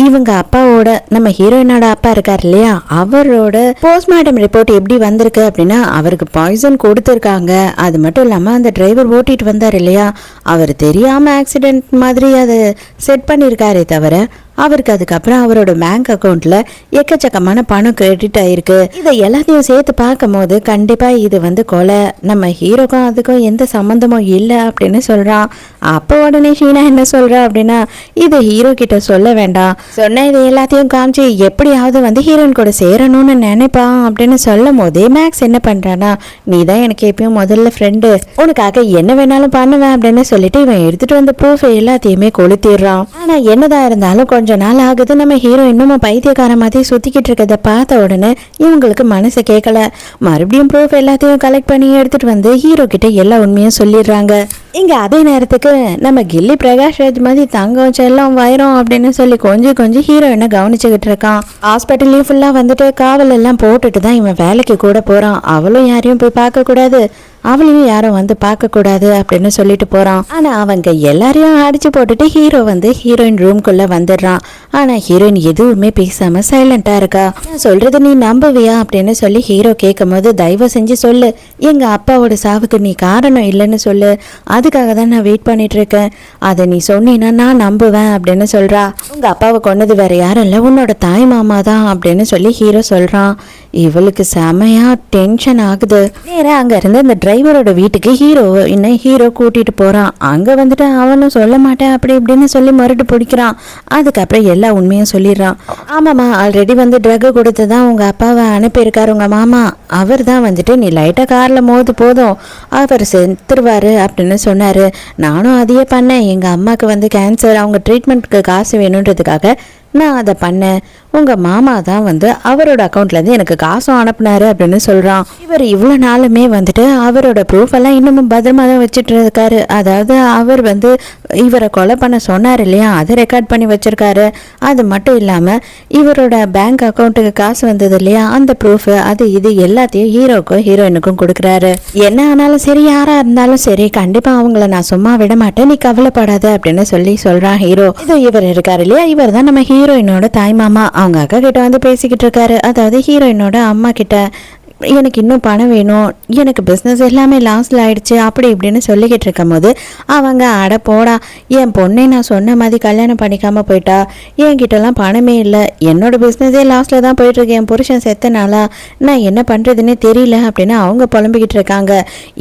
இவங்க அப்பாவோட நம்ம ஹீரோயினோட அப்பா இருக்கார் இல்லையா, அவரோட போஸ்ட்மார்ட்டம் ரிப்போர்ட் எப்படி வந்திருக்கு அப்படின்னா அவருக்கு பாய்சன் கொடுத்துருக்காங்க. அது மட்டும் இல்லாமல் அந்த டிரைவர் ஓட்டிட்டு வந்தார் இல்லையா, அவர் தெரியாமல் ஆக்சிடென்ட் மாதிரி அதை செட் பண்ணியிருக்காரே தவிர அவருக்கு அதுக்கப்புறம் அவரோட பேங்க் அக்கௌண்ட்ல எக்கச்சக்கமான பணம் கிரெடிட் ஆயிருக்கு. இதை எல்லாத்தையும் சேர்த்து பார்க்கும் போது கண்டிப்பா இது வந்து கொலை, நம்ம ஹீரோக்கும் அதுக்கும் எந்த சம்மந்தமும் இல்லை அப்படின்னு சொல்றான். அப்போ உடனே ஷீனா என்ன சொல்றா அப்படின்னா, இது ஹீரோ கிட்ட சொல்ல வேண்டாம், சொன்ன இது எல்லாத்தையும் காமிச்சு எப்படியாவது வந்து ஹீரோயின் கூட சேரணும்னு நினைப்பான் அப்படின்னு சொல்லும் போதே மேக்ஸ் என்ன பண்றானா, நீ தான் எனக்கு எப்பயும் முதல்ல ஃப்ரெண்டு, உனக்காக என்ன வேணாலும் பண்ணுவேன் அப்படின்னு சொல்லிட்டு இவன் எடுத்துட்டு வந்த ப்ரூஃப் எல்லாத்தையுமே கொளுத்திடுறான். ஆனா என்னதான் இருந்தாலும் கொஞ்ச நாள் ஆகுது, நம்ம ஹீரோ இன்னும் பைத்தியக்கார மாதிரி சுத்திக்கிட்டு இருக்கிறத பார்த்த உடனே இவங்களுக்கு மனசு கேட்கல. மறுபடியும் ப்ரூஃப் எல்லாத்தையும் கலெக்ட் பண்ணி எடுத்துட்டு வந்து ஹீரோ கிட்ட எல்லா உண்மையும் சொல்லிடுறாங்க. இங்க அதே நேரத்துக்கு நம்ம கில்லி பிரகாஷ் ராஜ் மாதிரி தங்கம் செல்லம் வைரம் அப்படின்னு சொல்லி கொஞ்சம் ஹீரோயினை கவனிச்சுக்கிட்டு இருக்கான். ஹாஸ்பிட்டல்லையும் ஃபுல்லா வந்துட்டு காவல் எல்லாம் போட்டுட்டு தான் இவன் வேலைக்கு கூட போறான். அவளும் யாரையும் போய் பார்க்க கூடாது, அவளையும் யாரும் வந்து பார்க்க கூடாது அப்படின்னு சொல்லிட்டு போறான். ஆனா அவங்க எல்லாரையும் அடிச்சு போட்டுட்டு ஹீரோ வந்து ஹீரோயின் ரூம்குள்ள வந்துடுறான். ஆனா ஹீரோயின் எதுவுமே பேசாம சைலண்டா இருக்கா. நான் சொல்றது நீ நம்புவியா அப்படின்னு சொல்லி ஹீரோ கேட்கும் போது, தயவு செஞ்சு சொல்லு, எங்க அப்பாவோட சாவுக்கு நீ காரணம் இல்லைன்னு சொல்லு, அதுக்காக தான் நான் வெயிட் பண்ணிட்டு இருக்கேன், அதை நீ சொன்னீன்னா நான் நம்புவேன் அப்படின்னு சொல்றா. உங்க அப்பாவை கொன்னது வேற யாரும் இல்ல, உன்னோட தாய் மாமா தான் அப்படின்னு சொல்லி ஹீரோ சொல்றான். இவளுக்கு செமையா டென்ஷன் ஆகுது. நேரா அங்க இருந்து அந்த டிரைவரோட வீட்டுக்கு ஹீரோ கூட்டிட்டு போறான். அங்க வந்துட்டு அவனும் சொல்ல மாட்டேன் அப்படி இப்படின்னு சொல்லி மறுட்டு பிடிக்கிறான். அதுக்கப்புறம் எல்லா உண்மையும் சொல்லிடுறான். ஆமாம்மா, ஆல்ரெடி வந்து ட்ரக் கொடுத்து தான் உங்க அப்பாவை அனுப்பியிருக்காரு உங்க மாமா. அவர் தான் வந்துட்டு நீ லைட்டா கார்ல மோது போதும் அவர் செத்துருவாரு அப்படின்னு சொன்னாரு. நானும் அதையே பண்ணேன். எங்க அம்மாவுக்கு வந்து கேன்சர், அவங்க ட்ரீட்மெண்ட்க்கு காசு வேணுன்றதுக்காக நான் அதை பண்ணேன். உங்க மாமா தான் வந்து அவரோட அக்கௌண்ட்லேருந்து எனக்கு காசும் அனுப்புனாரு அப்படின்னு சொல்றான். இவர் இவ்வளோ நாளுமே வந்துட்டு அவரோட ப்ரூஃப் எல்லாம் இன்னமும் பத்திரமா தான் வச்சுட்டு இருக்காரு. அதாவது அவர் வந்து இவரை கொலை பண்ண சொன்னார் இல்லையா, அதை ரெக்கார்ட் பண்ணி வச்சிருக்காரு. அது மட்டும் இல்லாமல் இவரோட பேங்க் அக்கௌண்ட்டுக்கு காசு வந்தது இல்லையா, அந்த ப்ரூஃப் அது இது எல்லாத்தையும் ஹீரோக்கும் ஹீரோயினுக்கும் கொடுக்குறாரு. என்ன ஆனாலும் சரி, யாரா இருந்தாலும் சரி, கண்டிப்பா அவங்கள நான் சும்மா விட மாட்டேன், நீ கவலைப்படாத அப்படின்னு சொல்றான் ஹீரோ. இது இவர் இருக்காரு இல்லையா, இவர் தான் நம்ம ஹீரோயினோட தாய் மாமா. அவங்க அக்கா கிட்ட வந்து பேசிக்கிட்டு இருக்காரு. அதாவது ஹீரோயினோட அம்மா கிட்ட, எனக்கு இன்னும் பணம் வேணும், எனக்கு பிஸ்னஸ் எல்லாமே லாஸ்ல ஆயிடுச்சு அப்படி இப்படின்னு சொல்லிக்கிட்டு இருக்கும் போது அவங்க, அட போடா, என் பொண்ணை நான் சொன்ன மாதிரி கல்யாணம் பண்ணிக்காம போயிட்டா, என்கிட்டலாம் பணமே இல்லை, என்னோட பிஸ்னஸே லாஸ்ட்ல தான் போயிட்டு இருக்கு, என் புருஷன் செத்தனாலா நான் என்ன பண்றதுன்னே தெரியல அப்படின்னு அவங்க புலம்பிக்கிட்டு இருக்காங்க.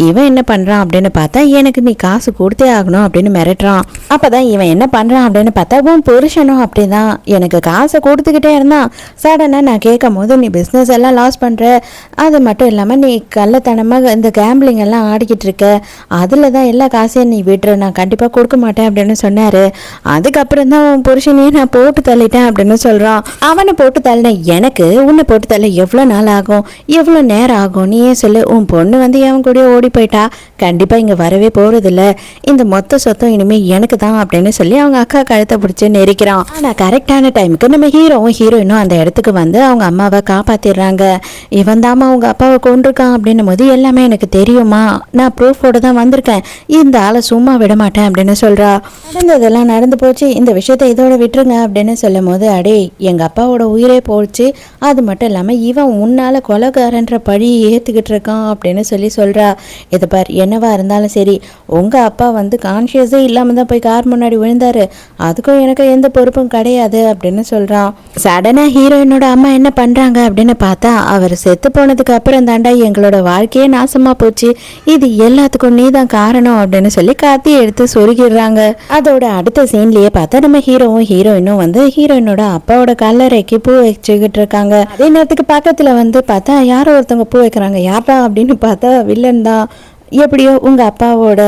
இவன் என்ன பண்றான் அப்படின்னு பார்த்தா, எனக்கு நீ காசு கொடுத்தே ஆகணும் அப்படின்னு மிரட்டுறான். அப்பதான் இவன் என்ன பண்றான் அப்படின்னு பார்த்தா, உன் புருஷனும் அப்படிதான் எனக்கு காசை கொடுத்துக்கிட்டே இருந்தான். சடனா நான் கேட்கும் போது நீ பிஸ்னஸ் எல்லாம் லாஸ் பண்ற, அது மட்டும் இல்லாமல் நீ கள்ளத்தனமாக இந்த கேம்பிளிங் எல்லாம் ஆடிக்கிட்டு இருக்க, அதில் தான் எல்லா காசையும் நீ விட்டுற, நான் கண்டிப்பாக கொடுக்க மாட்டேன் அப்படின்னு சொன்னார். அதுக்கப்புறம் தான் உன் புருஷனையே நான் போட்டு தள்ளிட்டேன் அப்படின்னு சொல்கிறான். அவனை போட்டு தள்ளின எனக்கு உன்னை போட்டு தள்ள எவ்வளோ நாள் ஆகும், எவ்வளோ நேரம் ஆகும், நீயே சொல்லு. உன் பொண்ணு வந்து அவன் கூட ஓடி போயிட்டா, கண்டிப்பாக இங்கே வரவே போகிறதில்ல, இந்த மொத்த சொத்தம் இனிமேல் எனக்கு தான் அப்படின்னு சொல்லி அவங்க அக்கா கழுத்தை பிடிச்சி நெரிக்கிறான். ஆனால் கரெக்டான டைமுக்கு நம்ம ஹீரோவும் ஹீரோயினும் அந்த இடத்துக்கு வந்து அவங்க அம்மாவை காப்பாற்றிடுறாங்க. இவன் தாமா அவங்க அப்பாவை கொண்டிருக்கான் அப்படின்னும் போது, எல்லாமே எனக்கு தெரியுமா, நான் ப்ரூஃபோடு தான் வந்திருக்கேன், இந்த ஆளை சும்மா விட மாட்டேன் அப்படின்னு சொல்றா. நடந்ததெல்லாம் நடந்து போச்சு, இந்த விஷயத்தை இதோட விட்டுருங்க அப்படின்னு சொல்லும் போது, அடே எங்க அப்பாவோட உயிரே போச்சு, அது மட்டும் இல்லாம இவன் உன்னால கொலைகாரன்ற பழியை ஏத்துக்கிட்டு இருக்கான் அப்படின்னு சொல்றா. இதை பார், என்னவா இருந்தாலும் சரி, உங்க அப்பா வந்து கான்சியஸே இல்லாம தான் போய் கார் முன்னாடி விழுந்தாரு, அதுக்கும் எனக்கு எந்த பொறுப்பும் கிடையாது அப்படின்னு சொல்றான். சடனா ஹீரோயினோட அம்மா என்ன பண்றாங்க அப்படின்னு பார்த்தா, அவர் செத்து போனதுக்கு அப்புறம் தாண்டா எங்களோட வாழ்க்கையே நாசமா போச்சு, இது எல்லாத்துக்கும் நீ தான் காரணம் அப்படின்னு சொல்லி கத்தி எடுத்து சொருகிடுறாங்க. அதோட அடுத்த சீன்லயே பார்த்தா நம்ம ஹீரோவும் ஹீரோயினும் வந்து ஹீரோயினோட அப்பாவோட கல்லறைக்கு பூ வச்சுக்கிட்டு இருக்காங்க. அதே நேரத்துக்கு பக்கத்துல வந்து பார்த்தா யாரோ ஒருத்தவங்க பூ வைக்கிறாங்க. யாரா அப்படின்னு பார்த்தா வில்லன் தான். எப்படியோ உங்க அப்பாவோட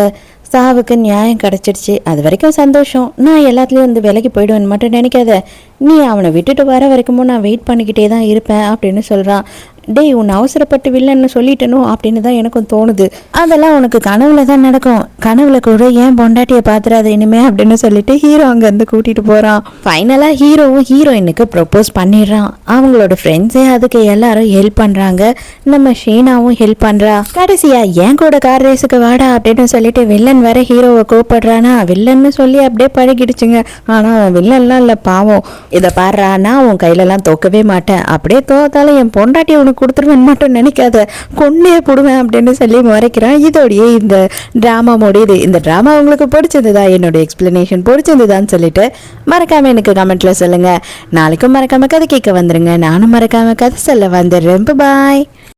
சாவுக்கு நியாயம் கிடைச்சிடுச்சு, அது வரைக்கும் சந்தோஷம், நான் எல்லாத்துலேயும் வந்து விலைக்கு போயிடுவேன்னு மட்டும் நினைக்காத, நீ அவனை விட்டுட்டு வர வரைக்கும் நான் வெயிட் பண்ணிக்கிட்டே தான் இருப்பேன் அப்படின்னு சொல்கிறான். டேய், உன்னை அவசரப்பட்டு வில்லன்னு சொல்லிட்டனும் அப்படின்னு தான் எனக்கும் தோணுது, அதெல்லாம் உனக்கு கனவுல தான் நடக்கும், கனவுல கூட ஏன் பொண்டாட்டியை பார்த்துறாது இனிமே அப்படின்னு சொல்லிட்டு ஹீரோ அங்கேருந்து கூட்டிகிட்டு போகிறான். ஃபைனலாக ஹீரோவும் ஹீரோயினுக்கு ப்ரப்போஸ் பண்ணிடுறான். அவங்களோட ஃப்ரெண்ட்ஸே அதுக்கு எல்லாரும் ஹெல்ப் பண்ணுறாங்க. நம்ம ஷீனாவும் ஹெல்ப் பண்ணுறா. கடைசியா என் கூட கார் ரேஸுக்கு வாடா அப்படின்னு சொல்லிட்டு வில்லன் வர ஹீரோவை கூப்பிடுறானா. வில்லன்னு சொல்லி அப்படியே பழகிடுச்சுங்க. ஆனால் அவன் வில்லன்லாம் இல்லை, பாவம். இதை பாடுறா, நான் உன் கையிலலாம் தோக்கவே மாட்டேன், அப்படியே தோத்தாலும் என் பொண்டாட்டியை உனக்கு கொடுத்துருவேன் மட்டும் நினைக்காத, கொன்னே போடுவேன் அப்படின்னு சொல்லி முறைக்கிறான். இதோடையே இந்த ட்ராமா முடியுது. இந்த ட்ராமா உங்களுக்கு பிடிச்சிருந்ததா, என்னோட எக்ஸ்பிளனேஷன் பிடிச்சிருந்ததான்னு சொல்லிட்டு மறக்காம எனக்கு கமெண்ட்ல சொல்லுங்க. நாளைக்கும் மறக்காம கதை கேட்க வந்துருங்க. நானும் மறக்காம கதை சொல்ல வந்துடுறேன். பாய்.